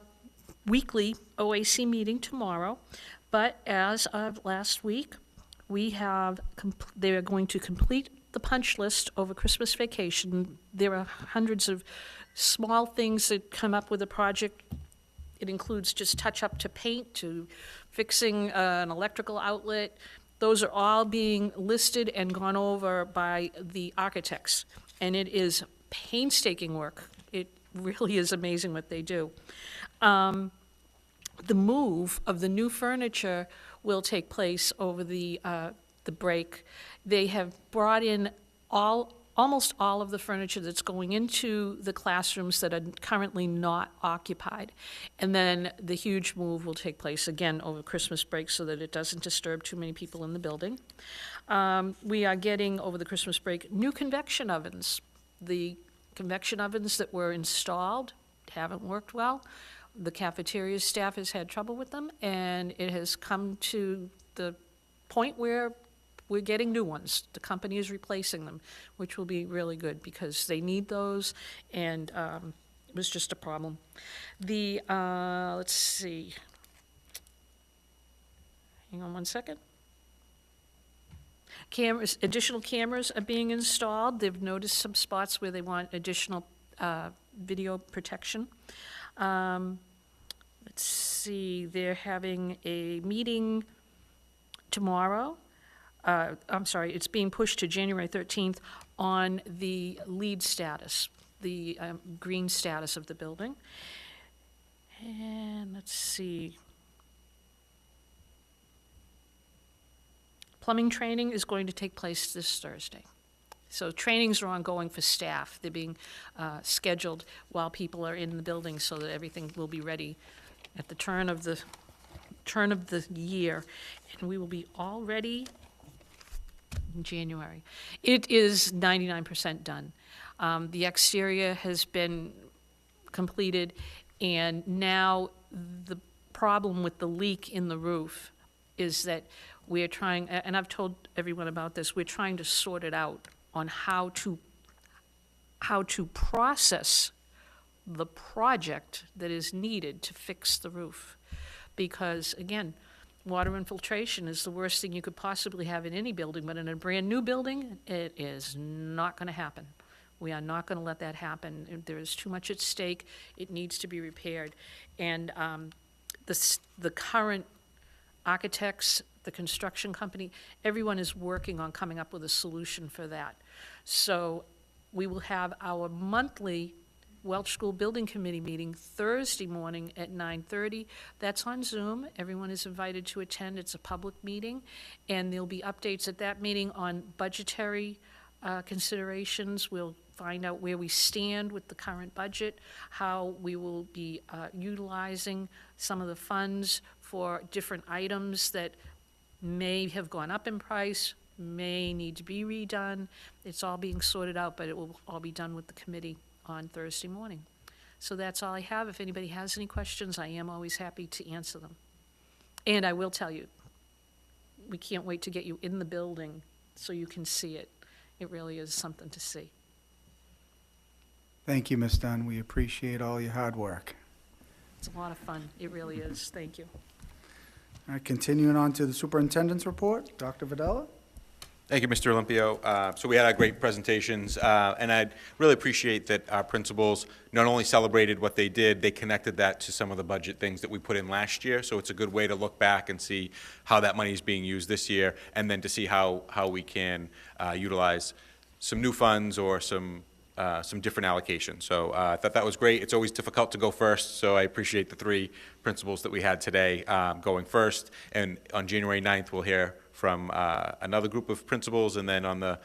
weekly OAC meeting tomorrow, but as of last week, we have, they are going to complete the punch list over Christmas vacation. There are hundreds of small things that come up with a project. It includes just touch-up to paint, to fixing an electrical outlet. Those are all being listed and gone over by the architects, and it is painstaking work. It really is amazing what they do. The move of the new furniture will take place over the break. They have brought in almost all of the furniture that's going into the classrooms that are currently not occupied. And then the huge move will take place again over Christmas break so that it doesn't disturb too many people in the building. We are getting, over the Christmas break, new convection ovens. The convection ovens that were installed haven't worked well. The cafeteria staff has had trouble with them, and it has come to the point where we're getting new ones. The company is replacing them, which will be really good because they need those, and it was just a problem. Let's see. Hang on 1 second. Cameras, additional cameras are being installed. They've noticed some spots where they want additional video protection. Let's see, they're having a meeting tomorrow. I'm sorry, it's being pushed to January 13th on the LEED status, the green status of the building. And let's see. Plumbing training is going to take place this Thursday. So trainings are ongoing for staff. They're being scheduled while people are in the building so that everything will be ready at the turn of the year. And we will be all ready in January. It is 99% done. The exterior has been completed, and now the problem with the leak in the roof is that we're trying, and I've told everyone about this, we're trying to sort it out on how to process the project that is needed to fix the roof. Because, again, water infiltration is the worst thing you could possibly have in any building, but in a brand-new building, it is not going to happen. We are not going to let that happen. There is too much at stake. It needs to be repaired. And the current architects, the construction company, everyone is working on coming up with a solution for that. So we will have our monthly Welch School Building Committee meeting Thursday morning at 9:30. That's on Zoom. Everyone is invited to attend. It's a public meeting, and there'll be updates at that meeting on budgetary considerations. We'll find out where we stand with the current budget, how we will be utilizing some of the funds for different items that may have gone up in price, may need to be redone. It's all being sorted out, but it will all be done with the committee on Thursday morning. So that's all I have. If anybody has any questions, I am always happy to answer them. And I will tell you, we can't wait to get you in the building so you can see it. It really is something to see. Thank you, Ms. Dunn. We appreciate all your hard work. It's a lot of fun. It really is. Thank you. All right, continuing on to the superintendent's report, Dr. Videla. Thank you, Mr. Olympio. So we had our great presentations, and I really appreciate that our principals not only celebrated what they did, they connected that to some of the budget things that we put in last year. So it's a good way to look back and see how that money is being used this year, and then to see how we can utilize some new funds or some different allocations. So I thought that was great. It's always difficult to go first, so I appreciate the three principals that we had today going first. And on January 9th, we'll hear from another group of principals, and then on the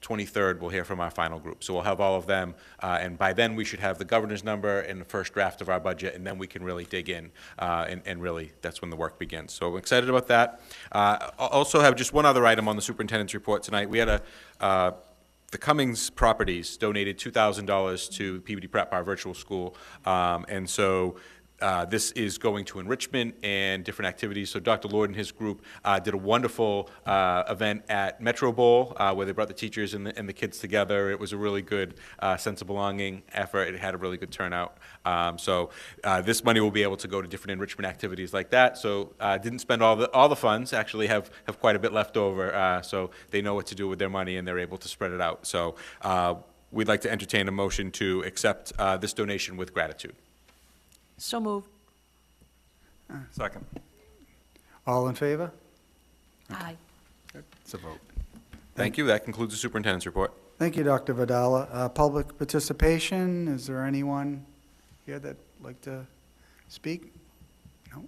23rd, we'll hear from our final group. So we'll have all of them, and by then, we should have the governor's number and the first draft of our budget, and then we can really dig in, and really, that's when the work begins. So I'm excited about that. I'll also have just one other item on the superintendent's report tonight. We had the Cummings Properties donated $2,000 to Peabody Prep, our virtual school. And so this is going to enrichment and different activities. So Dr. Lord and his group did a wonderful event at Metro Bowl where they brought the teachers and the kids together. It was a really good sense of belonging effort. It had a really good turnout. So this money will be able to go to different enrichment activities like that. So didn't spend all the funds, actually have quite a bit left over. So they know what to do with their money and they're able to spread it out. So we'd like to entertain a motion to accept this donation with gratitude. So moved. Second. All in favor? Aye. It's a vote. Thank you. That concludes the superintendent's report. Thank you, Dr. Vidala. Public participation, is there anyone here that'd like to speak? No?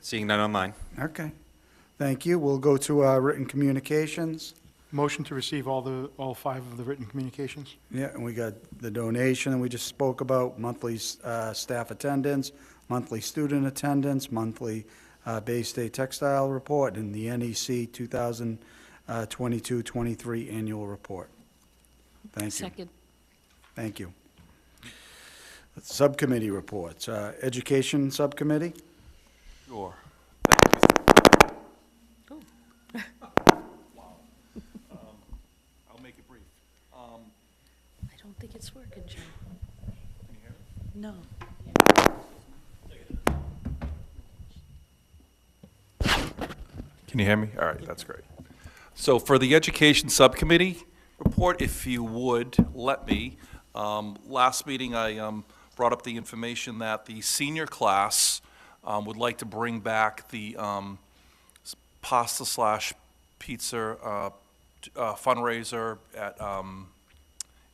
Seeing none online. Okay. Thank you. We'll go to written communications. Motion to receive all 5 of the written communications? Yeah, and we got the donation we just spoke about, monthly staff attendance, monthly student attendance, monthly Bay State Textile Report, and the NEC 2022-23 Annual Report. Thank you. Second. Thank you. Subcommittee reports. Education Subcommittee? Sure. I'll make it brief. I don't think it's working, Jim. Can you hear me? No. Can you hear me? All right, that's great. So for the Education Subcommittee report, if you would let me, last meeting I brought up the information that the senior class would like to bring back the pasta/pizza fundraiser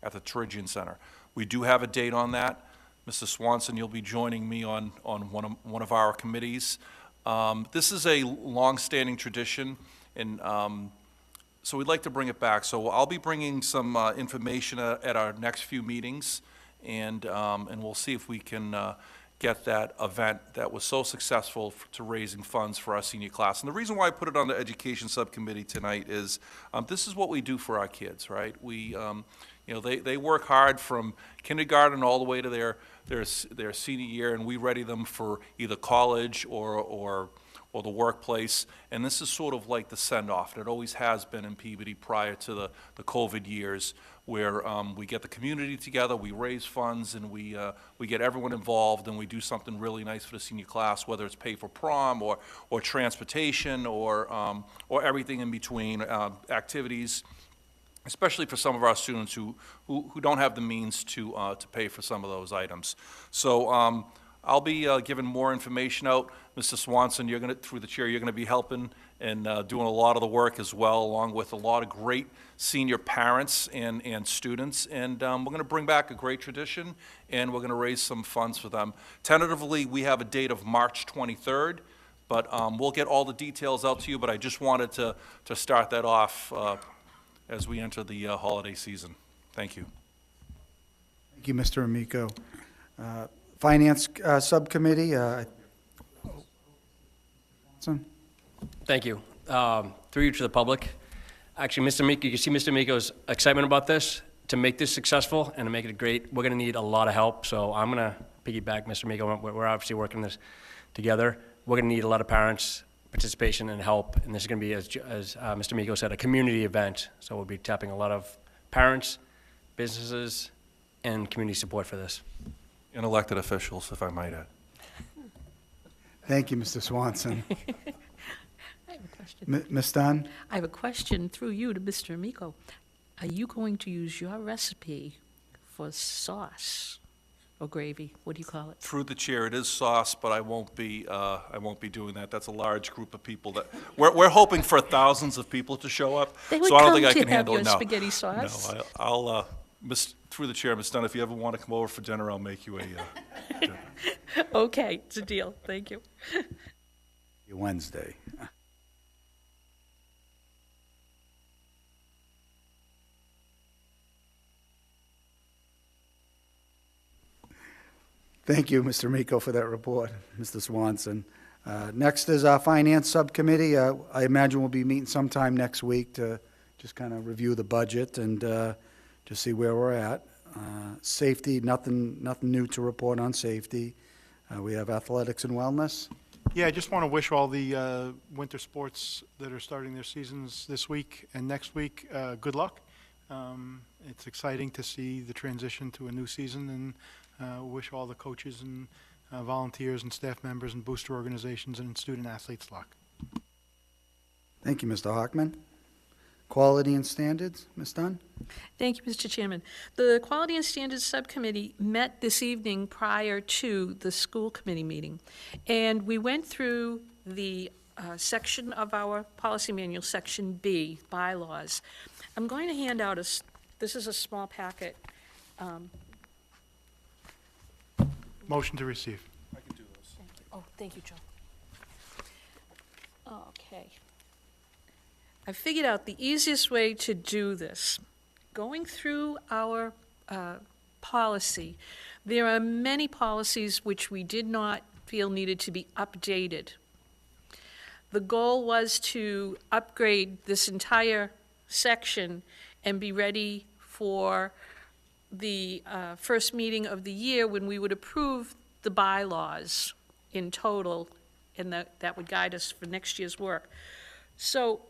at the Terigian Center. We do have a date on that. Mr. Swanson, you'll be joining me on one of our committees. This is a long-standing tradition, and so we'd like to bring it back. So I'll be bringing some information at our next few meetings, and we'll see if we can get that event that was so successful to raising funds for our senior class. And the reason why I put it on the Education Subcommittee tonight is this is what we do for our kids, right? We, you know, they work hard from kindergarten all the way to their senior year, and we ready them for either college or the workplace. And this is sort of like the send-off. It always has been in Peabody prior to the COVID years, where we get the community together, we raise funds, and we get everyone involved, and we do something really nice for the senior class, whether it's pay for prom or transportation or everything in between, activities, especially for some of our students who don't have the means to pay for some of those items. So I'll be giving more information out. Mr. Swanson, you're going to, through the chair, you're going to be helping and doing a lot of the work as well, along with a lot of great senior parents and students. And we're going to bring back a great tradition, and we're going to raise some funds for them. Tentatively, we have a date of March 23rd, but we'll get all the details out to you. But I just wanted to start that off as we enter the holiday season. Thank you. Thank you, Mr. Amico. Finance Subcommittee. Thank you. Through you to the public. Actually, Mr. Miko, you can see Mr. Miko's excitement about this. To make this successful and to make it great, we're going to need a lot of help. So I'm going to piggyback Mr. Miko. We're obviously working this together. We're going to need a lot of parents' participation and help. And this is going to be, as Mr. Miko said, a community event. So we'll be tapping a lot of parents, businesses, and community support for this. And elected officials, if I might add. Thank you, Mr. Swanson. I have a question. Ms. Dunn? I have a question through you to Mr. Amico. Are you going to use your recipe for sauce or gravy? What do you call it? Through the chair, it is sauce, but I won't be doing that. That's a large group of people that we're hoping for thousands of people to show up. They would so I don't come think I to can have handle your it. No, spaghetti sauce. no, I'll through the chair, Ms. Dunn, if you ever want to come over for dinner, I'll make you a dinner. Okay, it's a deal. Thank you. Wednesday. Thank you, Mr. Miko, for that report, Mr. Swanson. Next is our Finance Subcommittee. I imagine we'll be meeting sometime next week to just kind of review the budget and to see where we're at. Safety, nothing new to report on safety. We have athletics and wellness. Yeah, I just want to wish all the winter sports that are starting their seasons this week and next week good luck. It's exciting to see the transition to a new season, and wish all the coaches and volunteers and staff members and booster organizations and student athletes luck. Thank you, Mr. Hockman. Quality and standards, Ms. Dunn? Thank you, Mr. Chairman. The Quality and Standards Subcommittee met this evening prior to the school committee meeting, and we went through the section of our policy manual, Section B, bylaws. I'm going to hand out this is a small packet. Motion to receive. Oh, thank you, Joe. Okay. I figured out the easiest way to do this. Going through our policy, there are many policies which we did not feel needed to be updated. The goal was to upgrade this entire section and be ready for the first meeting of the year when we would approve the bylaws in total, and that would guide us for next year's work. So,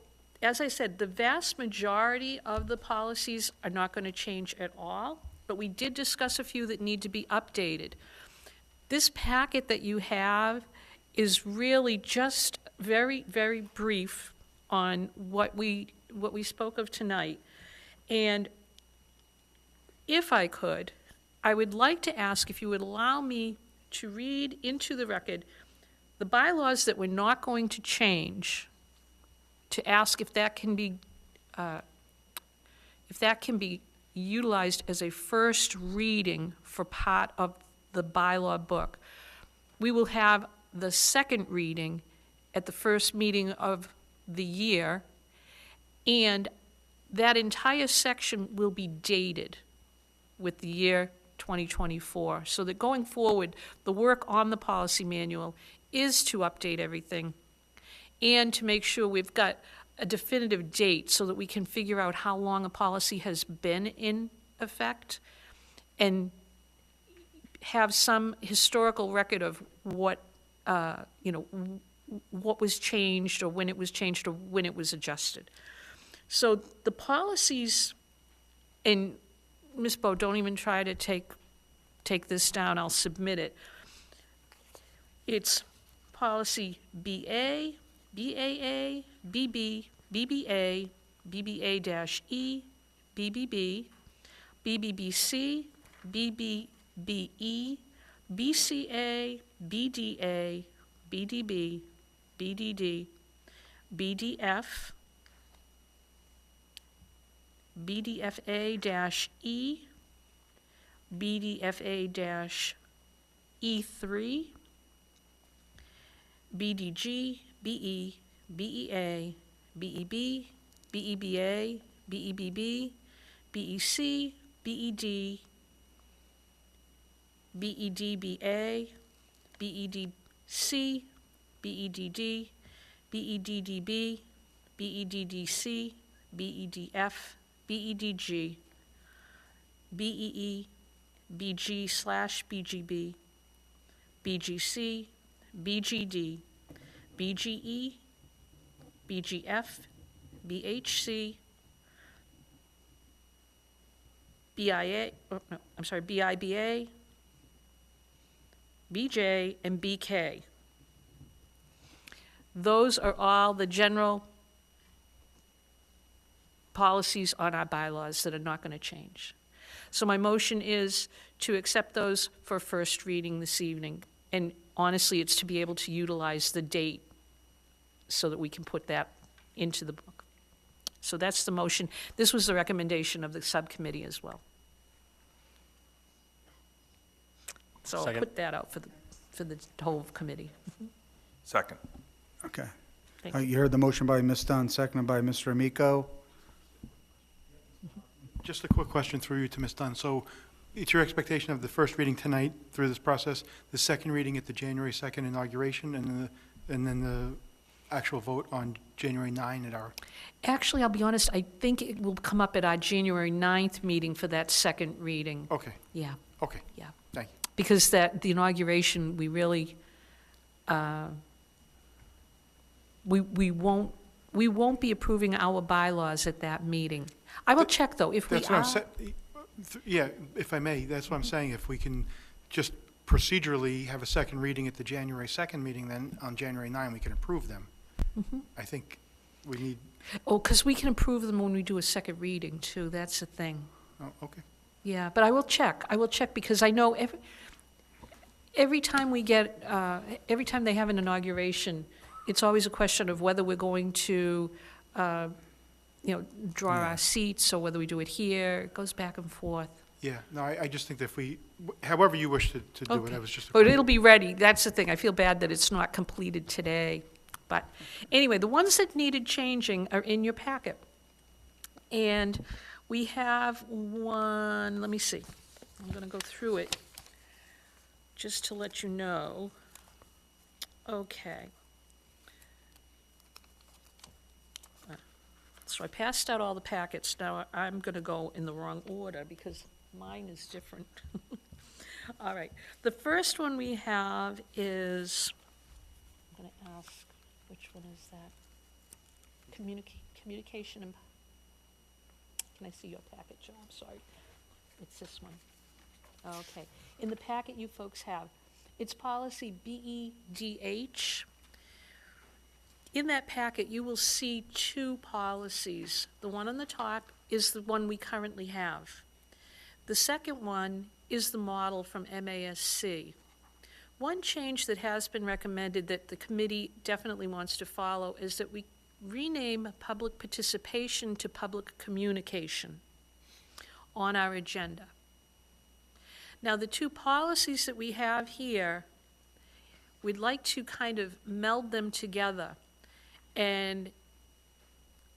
as I said, the vast majority of the policies are not going to change at all, but we did discuss a few that need to be updated. This packet that you have is really just very, very brief on what we spoke of tonight. And if I could, I would like to ask if you would allow me to read into the record the bylaws that we're not going to change, to ask if that can be utilized as a first reading for part of the bylaw book. We will have the second reading at the first meeting of the year, and that entire section will be dated with the year 2024, so that going forward, the work on the policy manual is to update everything and to make sure we've got a definitive date so that we can figure out how long a policy has been in effect and have some historical record of what was changed or when it was changed or when it was adjusted. So the policies, and Ms. Bo, don't even try to take this down, I'll submit it. It's policy BA, BAA, BB, BBA, BBA-E, BBB, BBBC, BBBE, BCA, BDA, BDB, BDD, BDF, BDFA-E, BDFA-E3, BDG, BE, BEA, BEB, BEBA, BEBB, BEC, BED, BEDBA, BEDC, BEDD, BEDDB, BEDDC, BEDF, BEDG, BEE, BG/BGB, BGC, BGD, BGE, BGF, BHC, BIBA, BJ, and BK. Those are all the general policies on our bylaws that are not going to change. So my motion is to accept those for first reading this evening. And honestly, it's to be able to utilize the date so that we can put that into the book. So that's the motion. This was the recommendation of the subcommittee as well. So I'll Second. put that out for the whole committee. Second. Okay. Thank you. You heard the motion by Ms. Dunn, seconded by Mr. Amico. Just a quick question through you to Ms. Dunn. So it's your expectation of the first reading tonight through this process, the second reading at the January 2nd inauguration, and then the actual vote on January 9 at our, Actually, I'll be honest, I think it will come up at our January 9th meeting for that second reading. okay, Yeah, okay, yeah. thank you. Because the inauguration, we really, we won't be approving our bylaws at that meeting. I will check, though, if we That's what I'm are. saying, yeah, if I may, that's what I'm saying, if we can just procedurally have a second reading at the January 2nd meeting, then on January 9, we can approve them. I think we need, Oh, because we can approve them when we do a second reading, too, that's the thing. oh, okay. Yeah, but I will check, because I know every time we get, every time they have an inauguration, it's always a question of whether we're going to, draw our seats, or whether we do it here, it goes back and forth. Yeah, no, I just think that if we, however you wish to do it, Okay. I was just. But it'll be ready, that's the thing, I feel bad that it's not completed today. But anyway, the ones that needed changing are in your packet. And we have one, let me see, I'm gonna go through it, just to let you know. Okay. So I passed out all the packets, now I'm gonna go in the wrong order, because mine is different. All right, the first one we have is, I'm gonna ask, which one is that? Communication and, can I see your packet, Joe? I'm sorry. It's this one. Okay. In the packet you folks have, it's policy BEDH. In that packet, you will see two policies. The one on the top is the one we currently have. The second one is the model from MASC. One change that has been recommended that the committee definitely wants to follow is that we rename public participation to public communication on our agenda. Now, the two policies that we have here, we'd like to kind of meld them together. And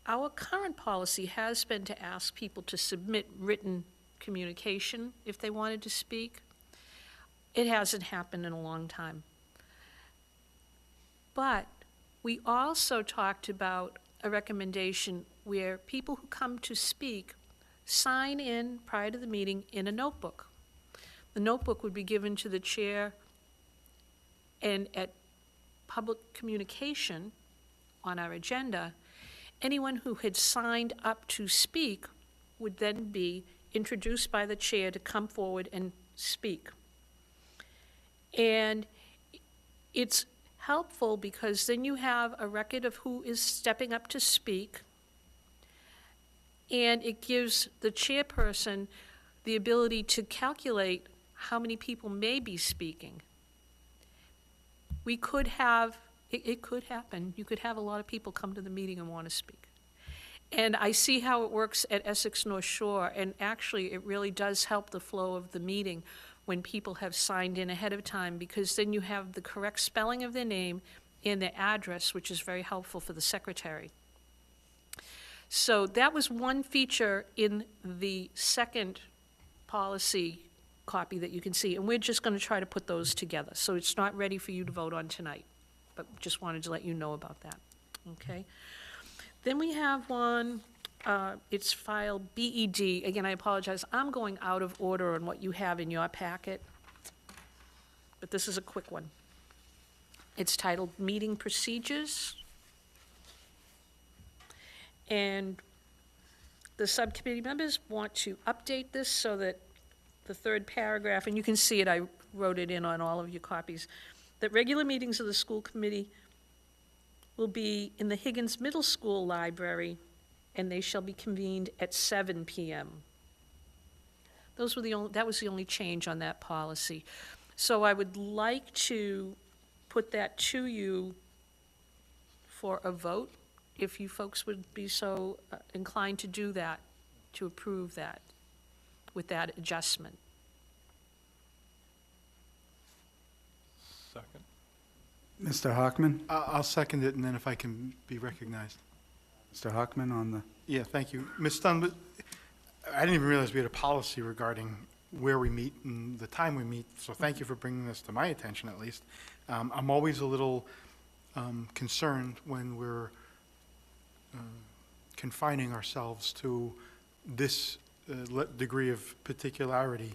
our current policy has been to ask people to submit written communication if they wanted to speak. It hasn't happened in a long time. But we also talked about a recommendation where people who come to speak sign in prior to the meeting in a notebook. The notebook would be given to the chair, and at public communication on our agenda, anyone who had signed up to speak would then be introduced by the chair to come forward and speak. And it's helpful because then you have a record of who is stepping up to speak, and it gives the chairperson the ability to calculate how many people may be speaking. We could have, it could happen, you could have a lot of people come to the meeting and want to speak. And I see how it works at Essex North Shore, and actually it really does help the flow of the meeting when people have signed in ahead of time, because then you have the correct spelling of their name and their address, which is very helpful for the secretary. So that was one feature in the second policy copy that you can see, and we're just going to try to put those together. So it's not ready for you to vote on tonight, but just wanted to let you know about that, okay? Then we have one, it's file BED. Again, I apologize, I'm going out of order on what you have in your packet, but this is a quick one. It's titled Meeting Procedures. And the subcommittee members want to update this so that the third paragraph, and you can see it, I wrote it in on all of your copies, that regular meetings of the school committee will be in the Higgins Middle School Library, and they shall be convened at 7 p.m. That was the only change on that policy. So I would like to put that to you for a vote, if you folks would be so inclined to do that, to approve that with that adjustment. Second. Mr. Hockman? I'll second it, and then if I can be recognized. Mr. Hockman on the, Yeah, thank you. Ms. Dunn, I didn't even realize we had a policy regarding where we meet and the time we meet, so thank you for bringing this to my attention, at least. I'm always a little concerned when we're confining ourselves to this degree of particularity.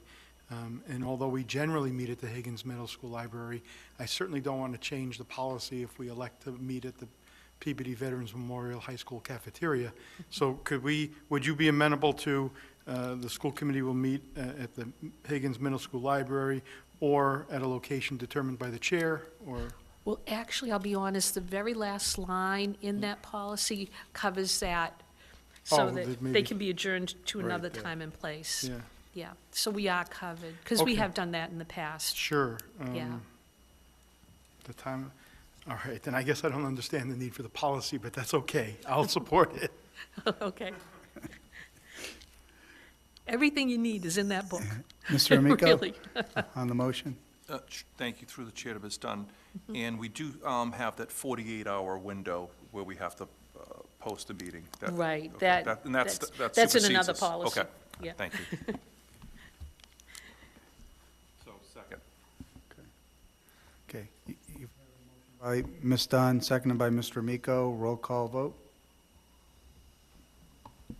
And although we generally meet at the Higgins Middle School Library, I certainly don't want to change the policy if we elect to meet at the Peabody Veterans Memorial High School cafeteria. So would you be amenable to, the school committee will meet at the Higgins Middle School Library or at a location determined by the chair, or? Well, actually, I'll be honest, the very last line in that policy covers that, so Oh, that that they maybe- can be adjourned to Right, another yeah. time and place. Yeah, Yeah, so we are covered, because we Okay. have done that in the past. sure. Yeah. The time, all right, then I guess I don't understand the need for the policy, but that's okay. I'll support it. Okay. Everything you need is in that book. Mr. Amico, Really. on the motion? Thank you, through the chair, to Ms. Dunn. And we do have that 48-hour window where we have to post a meeting. That- Right, okay, that, and that that's in supersedes another us. policy. Okay, Yeah. thank you. So, second. Okay. By Ms. Dunn, seconded by Mr. Amico. Roll call vote.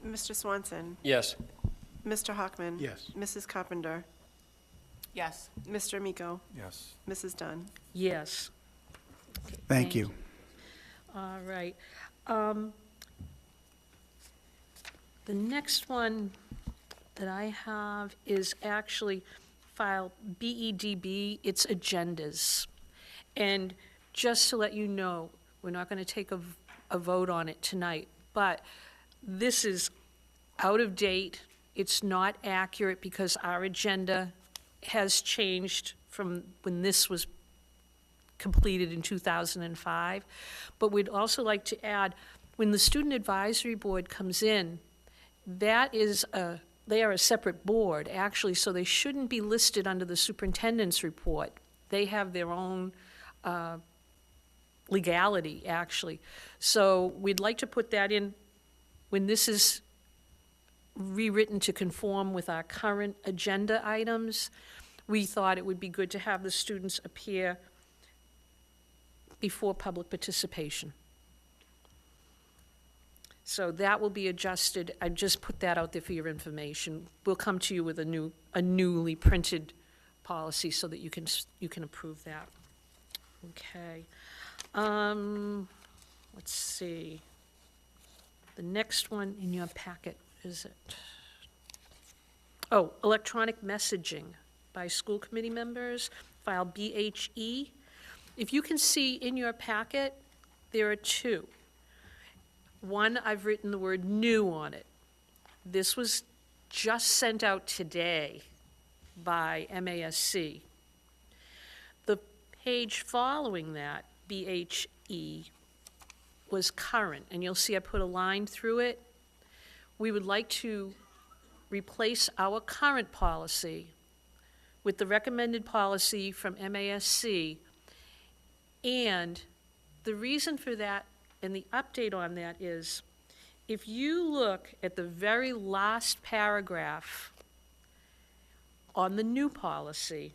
Mr. Swanson, Yes. Mr. Hockman. Yes. Mrs. Carpenter, Yes. Mr. Amico, Yes. Mrs. Dunn. Yes. Thank you. All right. The next one that I have is actually file BEDB, it's agendas. And just to let you know, we're not going to take a vote on it tonight, but this is out of date. It's not accurate because our agenda has changed from when this was completed in 2005. But we'd also like to add, when the Student Advisory Board comes in, that is they are a separate board, actually, so they shouldn't be listed under the superintendent's report. They have their own legality, actually. So we'd like to put that in when this is rewritten to conform with our current agenda items. We thought it would be good to have the students appear before public participation. So that will be adjusted. I just put that out there for your information. We'll come to you with a newly printed policy so that you can approve that. Okay. Let's see. The next one in your packet, is it? Oh, electronic messaging by school committee members, file BHE. If you can see in your packet, there are two. One, I've written the word new on it. This was just sent out today by MASC. The page following that, BHE, was current, and you'll see I put a line through it. We would like to replace our current policy with the recommended policy from MASC, and the reason for that and the update on that is, if you look at the very last paragraph on the new policy,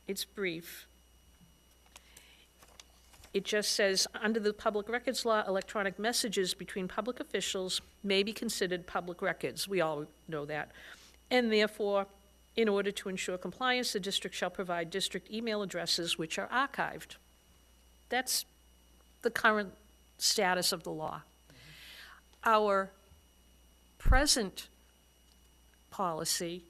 it's brief. It just says, under the Public Records Law, electronic messages between public officials may be considered public records. We all know that. And therefore, in order to ensure compliance, the district shall provide district email addresses which are archived. That's the current status of the law. Our present policy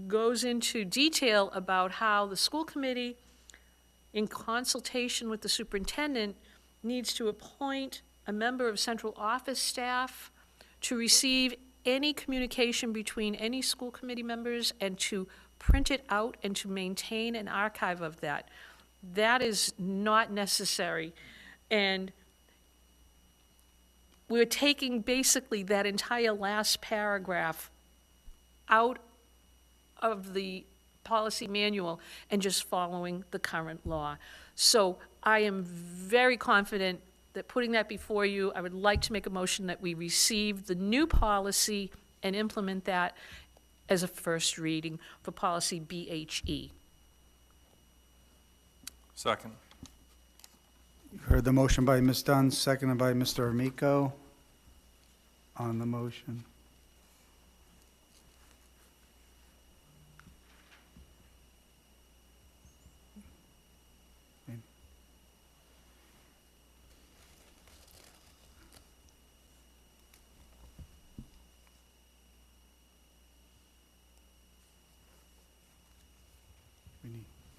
goes into detail about how the school committee, in consultation with the superintendent, needs to appoint a member of central office staff to receive any communication between any school committee members and to print it out and to maintain an archive of that. That is not necessary. And we're taking basically that entire last paragraph out of the policy manual and just following the current law. So I am very confident that putting that before you, I would like to make a motion that we receive the new policy and implement that as a first reading for policy BHE. Second. Heard the motion by Ms. Dunn, seconded by Mr. Amico. On the motion.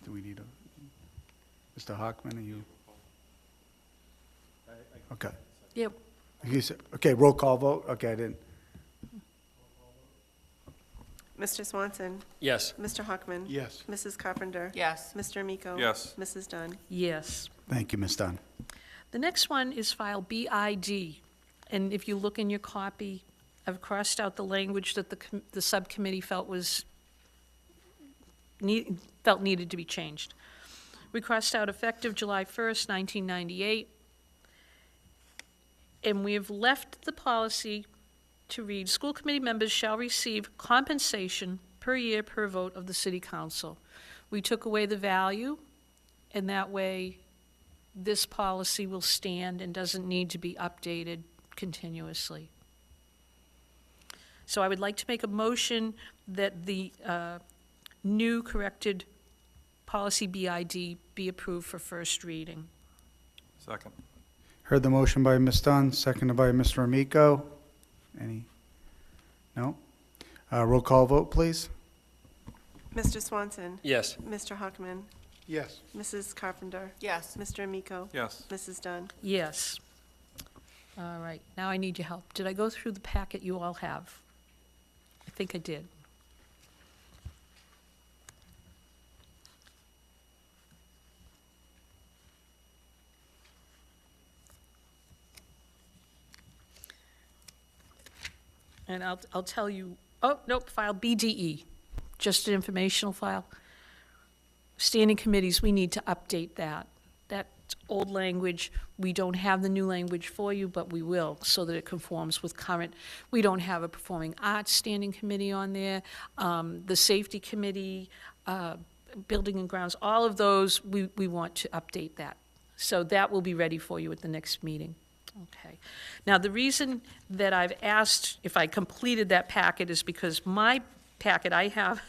Do we need a, Mr. Hockman, are you? Okay. Yep. Okay, roll call vote. Okay, I didn't. Mr. Swanson, Yes. Mr. Hockman. Yes. Mrs. Carpenter. Yes. Mr. Amico. Yes. Mrs. Dunn. Yes. Thank you, Ms. Dunn. The next one is file BID, and if you look in your copy, I've crossed out the language that the subcommittee felt needed to be changed. We crossed out effective July 1st, 1998, and we have left the policy to read, school committee members shall receive compensation per year per vote of the city council. We took away the value, and that way this policy will stand and doesn't need to be updated continuously. So I would like to make a motion that the new corrected policy BID be approved for first reading. Second. Heard the motion by Ms. Dunn, seconded by Mr. Amico. Any? No? Roll call vote, please. Mr. Swanson. Yes. Mr. Hockman. Yes. Mrs. Carpenter. Yes. Mr. Amico. Yes. Mrs. Dunn. Yes. All right, now I need your help. Did I go through the packet you all have? I think I did. And I'll tell you, oh, nope, file BDE, just an informational file. Standing committees, we need to update that. That's old language. We don't have the new language for you, but we will, so that it conforms with current. We don't have a performing arts standing committee on there. The safety committee, building and grounds, all of those, we want to update that. So that will be ready for you at the next meeting. Okay. Now, the reason that I've asked if I completed that packet is because my packet, I have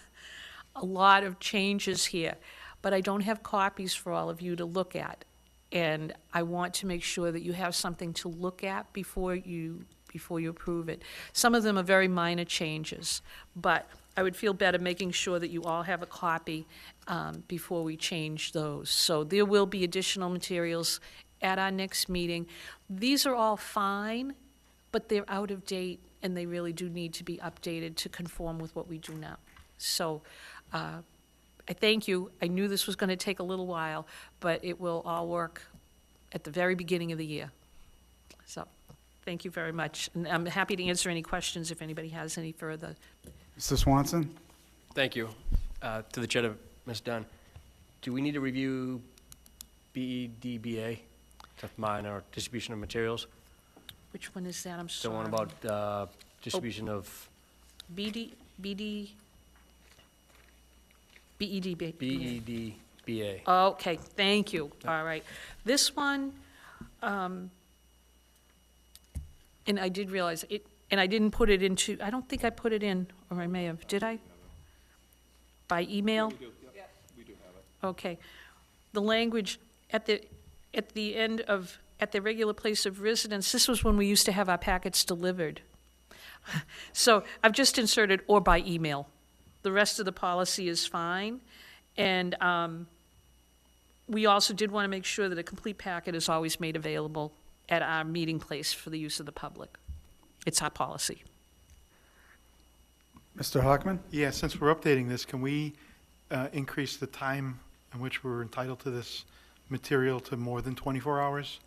a lot of changes here, but I don't have copies for all of you to look at. And I want to make sure that you have something to look at before you approve it. Some of them are very minor changes, but I would feel better making sure that you all have a copy before we change those. So there will be additional materials at our next meeting. These are all fine, but they're out of date, and they really do need to be updated to conform with what we do now. So I thank you. I knew this was going to take a little while, but it will all work at the very beginning of the year. So thank you very much. And I'm happy to answer any questions if anybody has any further. Mr. Swanson? Thank you. To the chair, Ms. Dunn, do we need to review BEDBA, that's minor distribution of materials? Which one is that? I'm The sorry. one about distribution of BEDBA. BEDBA. Okay, thank you. All right. This one, and I did realize it, and I didn't put it into, I don't think I put it in, or I may have, did I? By email? We do have it. Okay. The language at the end of, at the regular place of residence, this was when we used to have our packets delivered. So I've just inserted or by email. The rest of the policy is fine. And we also did want to make sure that a complete packet is always made available at our meeting place for the use of the public. It's our policy. Mr. Hockman? Yeah, since we're updating this, can we increase the time in which we're entitled to this material to more than 24 hours?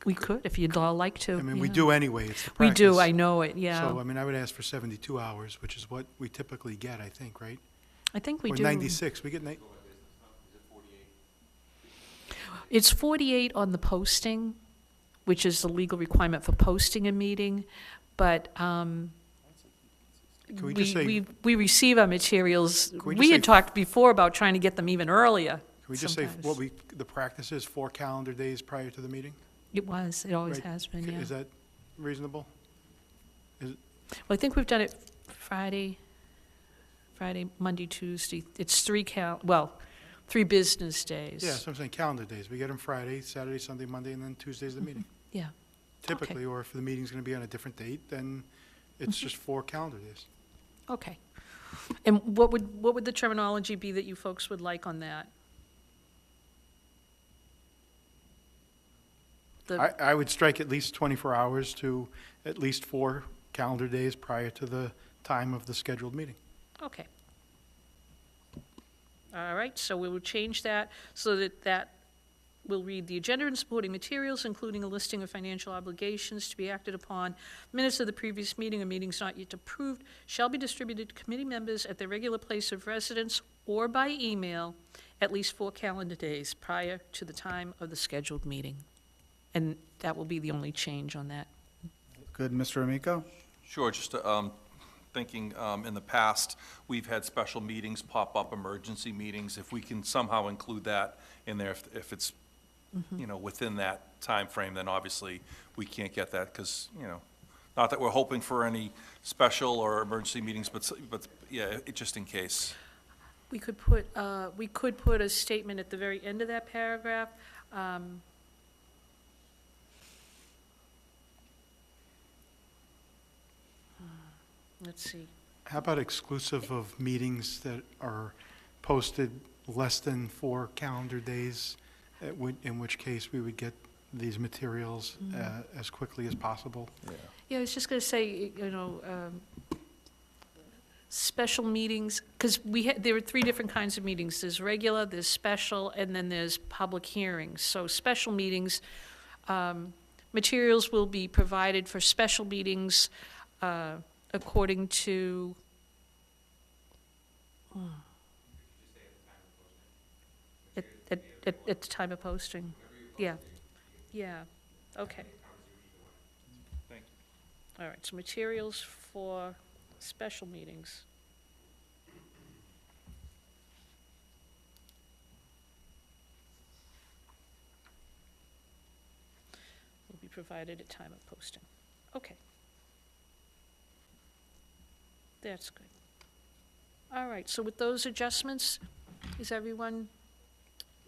We could, if you'd all like to. I mean, we yeah. do anyway, it's the We practice. do, I know it, yeah. So, I mean, I would ask for 72 hours, which is what we typically get, I think, right? I think we Or do. 96, we get, It's 48 on the posting, which is the legal requirement for posting a meeting, but we just say, we receive our materials. we just We say- had talked before about trying to get them even earlier. Can we just say sometimes. what the practice is 4 calendar days prior to the meeting? It always Right. has been, yeah. Is that reasonable? Well, I think we've done it Friday, Monday, Tuesday. It's 3 business days. Yeah, so I'm saying calendar days. We get them Friday, Saturday, Sunday, Monday, and then Tuesday's the meeting. Yeah. Typically, or if the meeting's going to be on a different date, then it's just 4 calendar days. Okay. And what would the terminology be that you folks would like on that? I would strike at least 24 hours to at least 4 calendar days prior to the time of the scheduled meeting. Okay. All right, so we will change that so that will read, the agenda and supporting materials, including a listing of financial obligations to be acted upon, minutes of the previous meeting or meetings not yet approved, shall be distributed to committee members at their regular place of residence or by email at least 4 calendar days prior to the time of the scheduled meeting. And that will be the only change on that. Good, Mr. Amico? Sure, just thinking, in the past, we've had special meetings pop up, emergency meetings. If we can somehow include that in there, if it's, within that time frame, then obviously we can't get that because, not that we're hoping for any special or emergency meetings, but yeah, just in case. We could put a statement at the very end of that paragraph. Let's see. How about exclusive of meetings that are posted less than 4 calendar days, in which case we would get these materials as quickly as possible? Yeah, I was just going to say, special meetings, because there are 3 different kinds of meetings. There's regular, there's special, and then there's public hearings. So special meetings, materials will be provided for special meetings according to, at the time of posting. Yeah, okay. Thank you. All right, so materials for special meetings. Will be provided at time of posting. Okay. That's good. All right, so with those adjustments, is everyone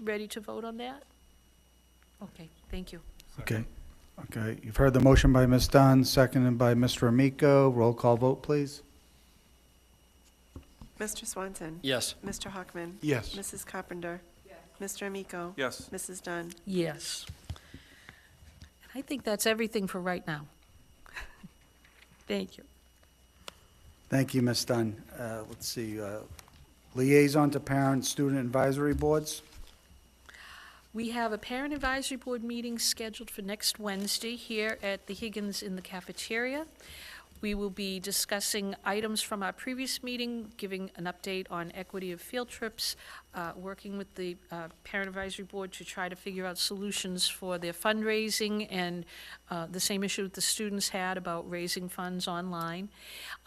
ready to vote on that? Okay, thank you. Okay. You've heard the motion by Ms. Dunn, seconded by Mr. Amico. Roll call vote, please. Mr. Swanson? Yes. Mr. Hockman? Yes. Mrs. Carpenter? Mr. Amico? Yes. Mrs. Dunn? Yes. And I think that's everything for right now. Thank you. Thank you, Ms. Dunn. Let's see, liaison to parent-student advisory boards. We have a parent advisory board meeting scheduled for next Wednesday here at the Higgins in the cafeteria. We will be discussing items from our previous meeting, giving an update on equity of field trips, working with the parent advisory board to try to figure out solutions for their fundraising, and the same issue that the students had about raising funds online.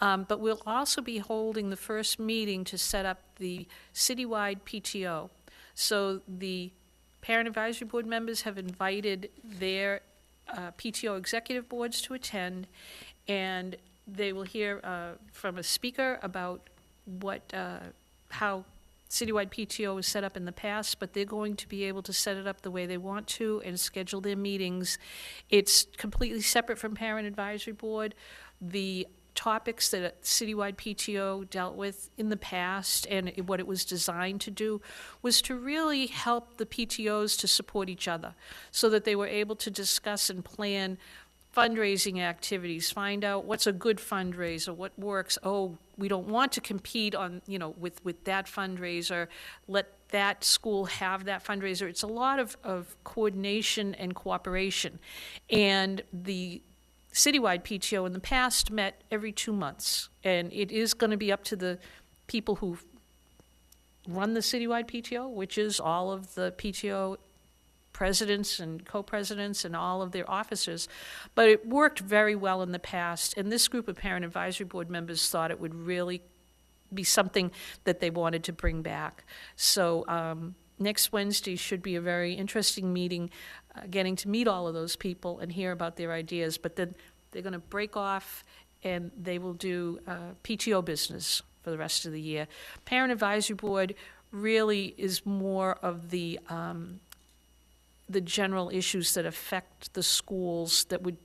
But we'll also be holding the first meeting to set up the citywide PTO. So the parent advisory board members have invited their PTO executive boards to attend, and they will hear from a speaker about how citywide PTO is set up in the past, but they're going to be able to set it up the way they want to and schedule their meetings. It's completely separate from parent advisory board. The topics that a citywide PTO dealt with in the past and what it was designed to do was to really help the PTOs to support each other so that they were able to discuss and plan fundraising activities, find out what's a good fundraiser, what works. Oh, we don't want to compete on, with that fundraiser. Let that school have that fundraiser. It's a lot of coordination and cooperation. And the citywide PTO in the past met every 2 months, and it is going to be up to the people who run the citywide PTO, which is all of the PTO presidents and co-presidents and all of their officers. But it worked very well in the past, and this group of parent advisory board members thought it would really be something that they wanted to bring back. So next Wednesday should be a very interesting meeting, getting to meet all of those people and hear about their ideas. But then they're going to break off and they will do PTO business for the rest of the year. Parent Advisory Board really is more of the general issues that affect the schools that would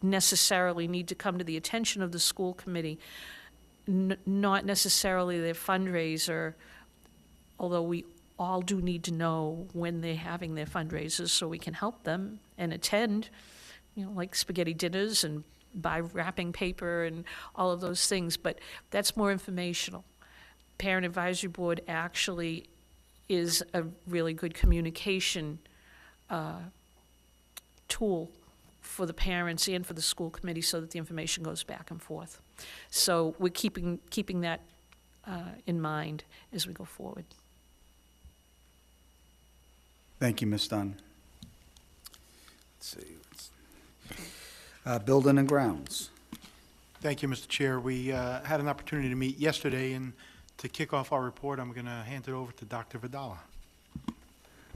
necessarily need to come to the attention of the school committee, not necessarily their fundraiser, although we all do need to know when they're having their fundraisers so we can help them and attend, like spaghetti dinners and buy wrapping paper and all of those things, but that's more informational. Parent Advisory Board actually is a really good communication tool for the parents and for the school committee so that the information goes back and forth. So we're keeping that in mind as we go forward. Thank you, Ms. Dunn. Let's see. Building and Grounds. Thank you, Mr. Chair. We had an opportunity to meet yesterday, and to kick off our report, I'm going to hand it over to Dr. Vidala.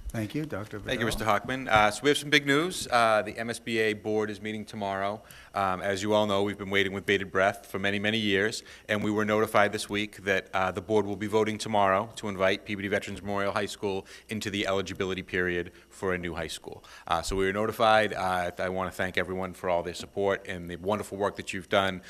Thank you, Dr. Vidal. Thank you, Mr. Hockman. So we have some big news. The MSBA board is meeting tomorrow. As you all know, we've been waiting with bated breath for many, many years, and we were notified this week that the board will be voting tomorrow to invite Peabody Veterans Memorial High School into the eligibility period for a new high school. So we were notified. I want to thank everyone for all their support and the wonderful work that you've done.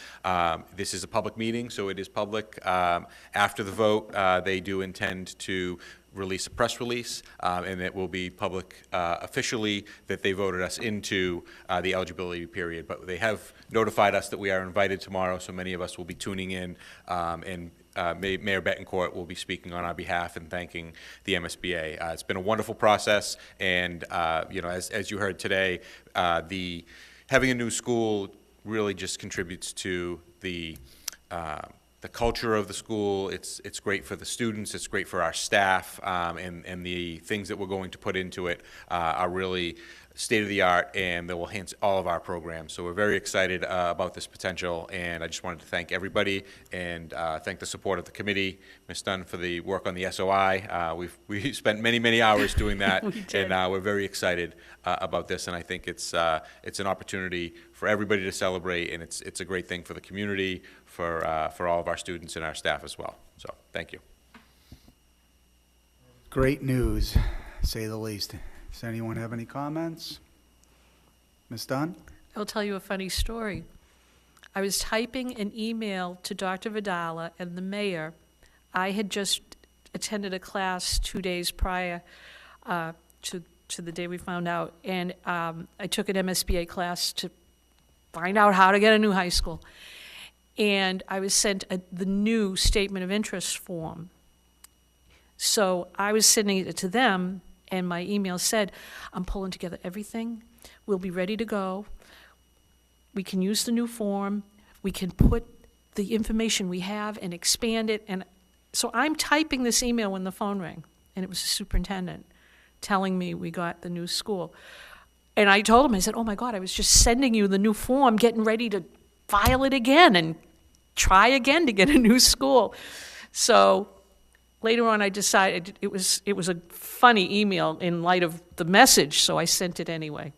This is a public meeting, so it is public. After the vote, they do intend to release a press release, and it will be public officially that they voted us into the eligibility period. But they have notified us that we are invited tomorrow, so many of us will be tuning in, and Mayor Betancourt will be speaking on our behalf and thanking the MSBA. It's been a wonderful process, and as you heard today, having a new school really just contributes to the culture of the school. It's great for the students, it's great for our staff, and the things that we're going to put into it are really state-of-the-art, and they will enhance all of our programs. So we're very excited about this potential, and I just wanted to thank everybody and thank the support of the committee, Ms. Dunn, for the work on the SOI. We spent many, many hours doing that, and we're very excited about this, and I think it's an opportunity for everybody to celebrate, and it's a great thing for the community, for all of our students and our staff as well. So thank you. Great news, to say the least. Does anyone have any comments? Ms. Dunn? I'll tell you a funny story. I was typing an email to Dr. Vidala and the mayor. I had just attended a class 2 days prior to the day we found out, and I took an MSBA class to find out how to get a new high school. And I was sent the new statement of interest form. So I was sending it to them, and my email said, I'm pulling together everything. We'll be ready to go. We can use the new form. We can put the information we have and expand it. And so I'm typing this email when the phone rang, and it was the superintendent telling me we got the new school. And I told him, I said, oh my God, I was just sending you the new form, getting ready to file it again and try again to get a new school. So later on, I decided it was a funny email in light of the message, so I sent it anyway.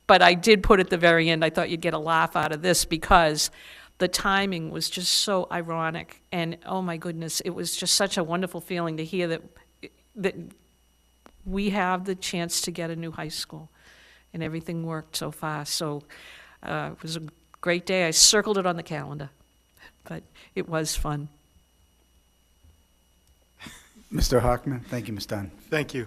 But I did put at the very end, I thought you'd get a laugh out of this because the timing was just so ironic. And oh my goodness, it was just such a wonderful feeling to hear that we have the chance to get a new high school. And everything worked so fast. So it was a great day. I circled it on the calendar, but it was fun. Mr. Hockman? Thank you, Ms. Dunn. Thank you.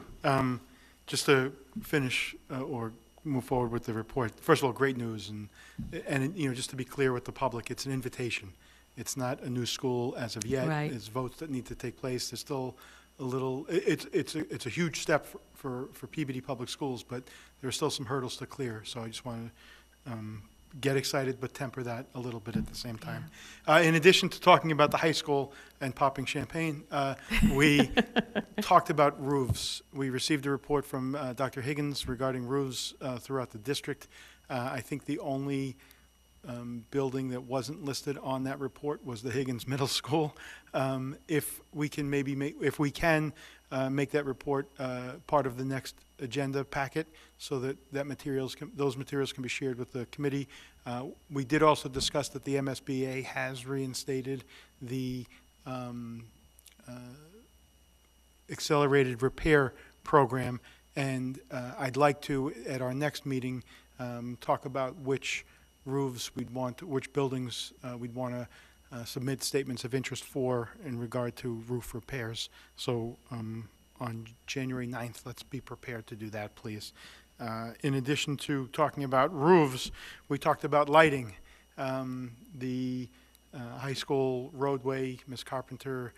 Just to finish or move forward with the report, first of all, great news. And just to be clear with the public, it's an invitation. It's not a new school as of yet. Right. There's votes that need to take place. There's still a little, it's a huge step for Peabody Public Schools, but there are still some hurdles to clear. So I just want to get excited, but temper that a little bit at the same time. In addition to talking about the high school and popping champagne, we talked about roofs. We received a report from Dr. Higgins regarding roofs throughout the district. I think the only building that wasn't listed on that report was the Higgins Middle School. If we can make that report part of the next agenda packet so that those materials can be shared with the committee. We did also discuss that the MSBA has reinstated the accelerated repair program, and I'd like to, at our next meeting, talk about which roofs which buildings we'd want to submit statements of interest for in regard to roof repairs. So on January 9th, let's be prepared to do that, please. In addition to talking about roofs, we talked about lighting. The high school roadway, Ms. Carpenter,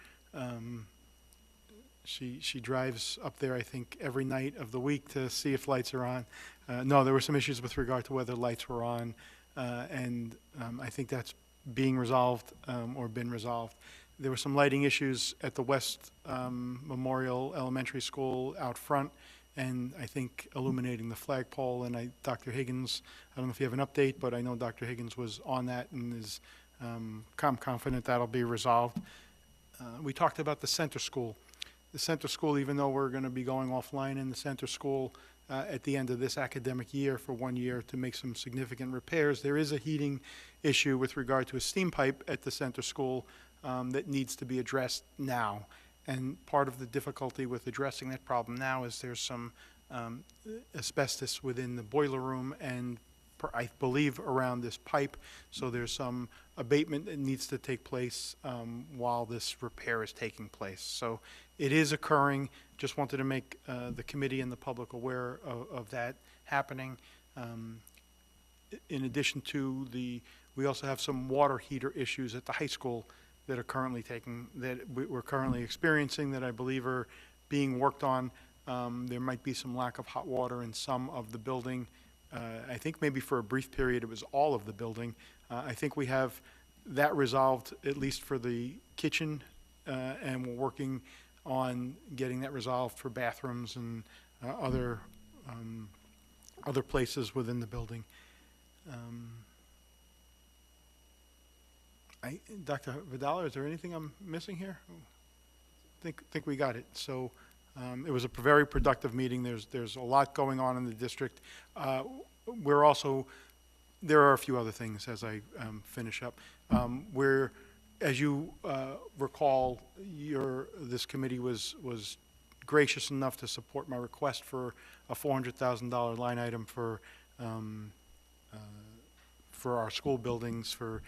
she drives up there, I think, every night of the week to see if lights are on. No, there were some issues with regard to whether lights were on, and I think that's being resolved or been resolved. There were some lighting issues at the West Memorial Elementary School out front, and I think illuminating the flagpole. And Dr. Higgins, I don't know if you have an update, but I know Dr. Higgins was on that and is I'm confident that'll be resolved. We talked about the center school. The center school, even though we're going to be going offline in the center school at the end of this academic year for 1 year to make some significant repairs, there is a heating issue with regard to a steam pipe at the center school that needs to be addressed now. And part of the difficulty with addressing that problem now is there's some asbestos within the boiler room and I believe around this pipe, so there's some abatement that needs to take place while this repair is taking place. So it is occurring. Just wanted to make the committee and the public aware of that happening. In addition to we also have some water heater issues at the high school that are currently we're currently experiencing that I believe are being worked on. There might be some lack of hot water in some of the building. I think maybe for a brief period it was all of the building. I think we have that resolved, at least for the kitchen, and we're working on getting that resolved for bathrooms and other places within the building. Dr. Vidal, is there anything I'm missing here? Think we got it. So it was a very productive meeting. There's a lot going on in the district. There are a few other things as I finish up. As you recall, this committee was gracious enough to support my request for a $400,000 line item for our school buildings for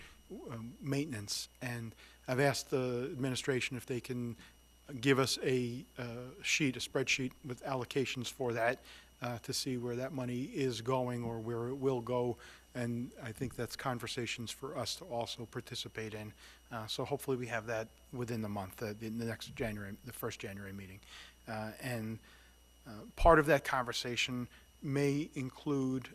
maintenance. And I've asked the administration if they can give us a spreadsheet with allocations for that to see where that money is going or where it will go. And I think that's conversations for us to also participate in. So hopefully we have that within the month, in the next January, the first January meeting. And part of that conversation may include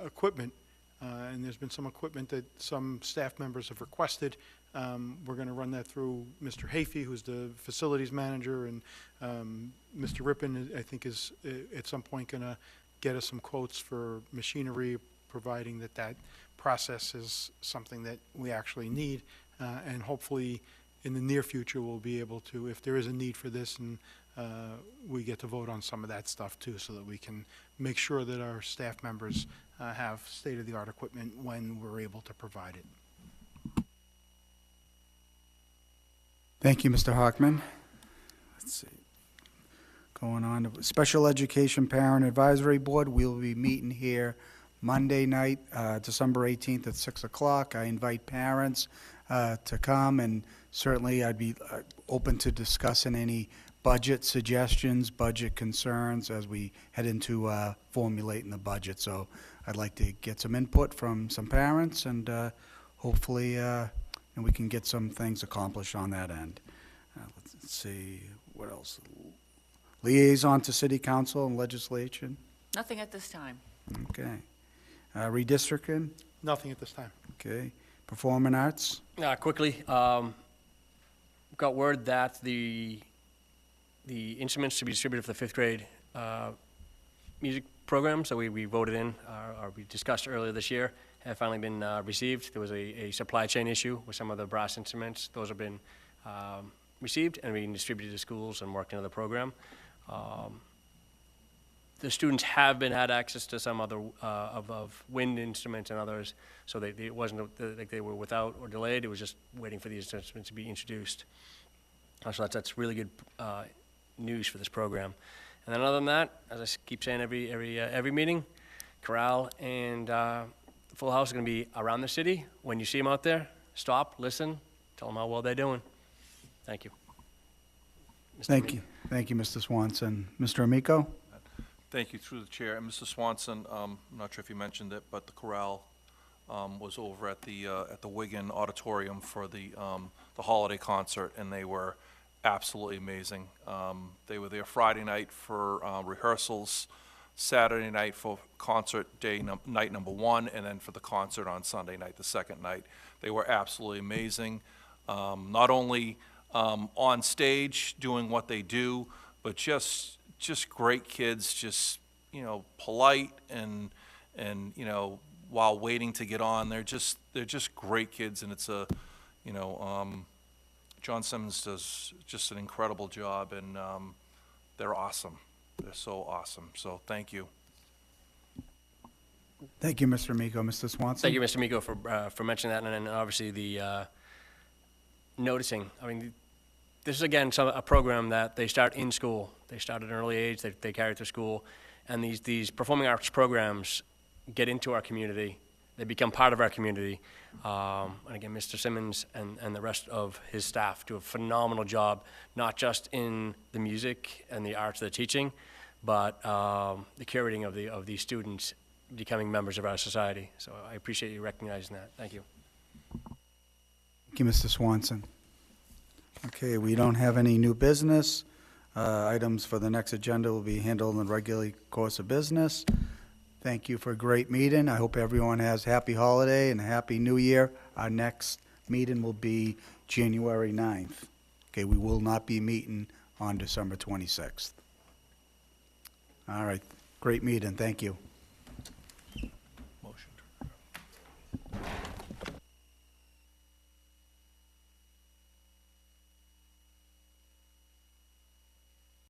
equipment. And there's been some equipment that some staff members have requested. We're going to run that through Mr. Hafey, who's the facilities manager, and Mr. Rippon, I think, is at some point going to get us some quotes for machinery, providing that process is something that we actually need. And hopefully in the near future we'll be able to, if there is a need for this, and we get to vote on some of that stuff too, so that we can make sure that our staff members have state-of-the-art equipment when we're able to provide it. Thank you, Mr. Hockman. Let's see. Going on to Special Education Parent Advisory Board. We'll be meeting here Monday night, December 18th at 6 o'clock. I invite parents to come, and certainly I'd be open to discussing any budget suggestions, budget concerns as we head into formulating the budget. So I'd like to get some input from some parents, and hopefully and we can get some things accomplished on that end. Let's see, what else? Liaison to City Council and Legislation. Nothing at this time. Okay. Redistricting. Nothing at this time. Okay. Performing Arts. Quickly, got word that the instruments to be distributed for the fifth grade music program, so we voted in, or we discussed earlier this year, have finally been received. There was a supply chain issue with some of the brass instruments. Those have been received and being distributed to schools and worked into the program. The students have had access to some other of wind instruments and others, so it wasn't like they were without or delayed. It was just waiting for these instruments to be introduced. So that's really good news for this program. And then other than that, as I keep saying every meeting, Chorale and Full House are going to be around the city. When you see them out there, stop, listen, tell them how well they're doing. Thank you. Mr. Thank Amico. you. Thank you, Mr. Swanson. Mr. Amico? Thank you through the chair. And Mr. Swanson, I'm not sure if you mentioned it, but the chorale was over at the Wigan Auditorium for the holiday concert, and they were absolutely amazing. They were there Friday night for rehearsals, Saturday night for concert night number 1, and then for the concert on Sunday night, the second night. They were absolutely amazing. Not only on stage doing what they do, but just great kids, just, you know, polite and you know, while waiting to get on, they're just great kids, and it's you know, John Simmons does just an incredible job, and they're awesome. They're so awesome. So thank you. Thank you, Mr. Amico. Mr. Swanson? Thank you, Mr. Miko, for mentioning that, and then obviously the noticing. I mean, this is again a program that they start in school. They start at an early age. They carry it through school, and these performing arts programs get into our community. They become part of our community. And again, Mr. Simmons and the rest of his staff do a phenomenal job, not just in the music and the arts they're teaching, but the curating of these students becoming members of our society. So I appreciate you recognizing that. Thank you. Thank you, Mr. Swanson. Okay, we don't have any new business. Items for the next agenda will be handled in the regular course of business. Thank you for a great meeting. I hope everyone has happy holiday and a happy new year. Our next meeting will be January 9th. Okay, we will not be meeting on December 26th. All right, great meeting. Thank you.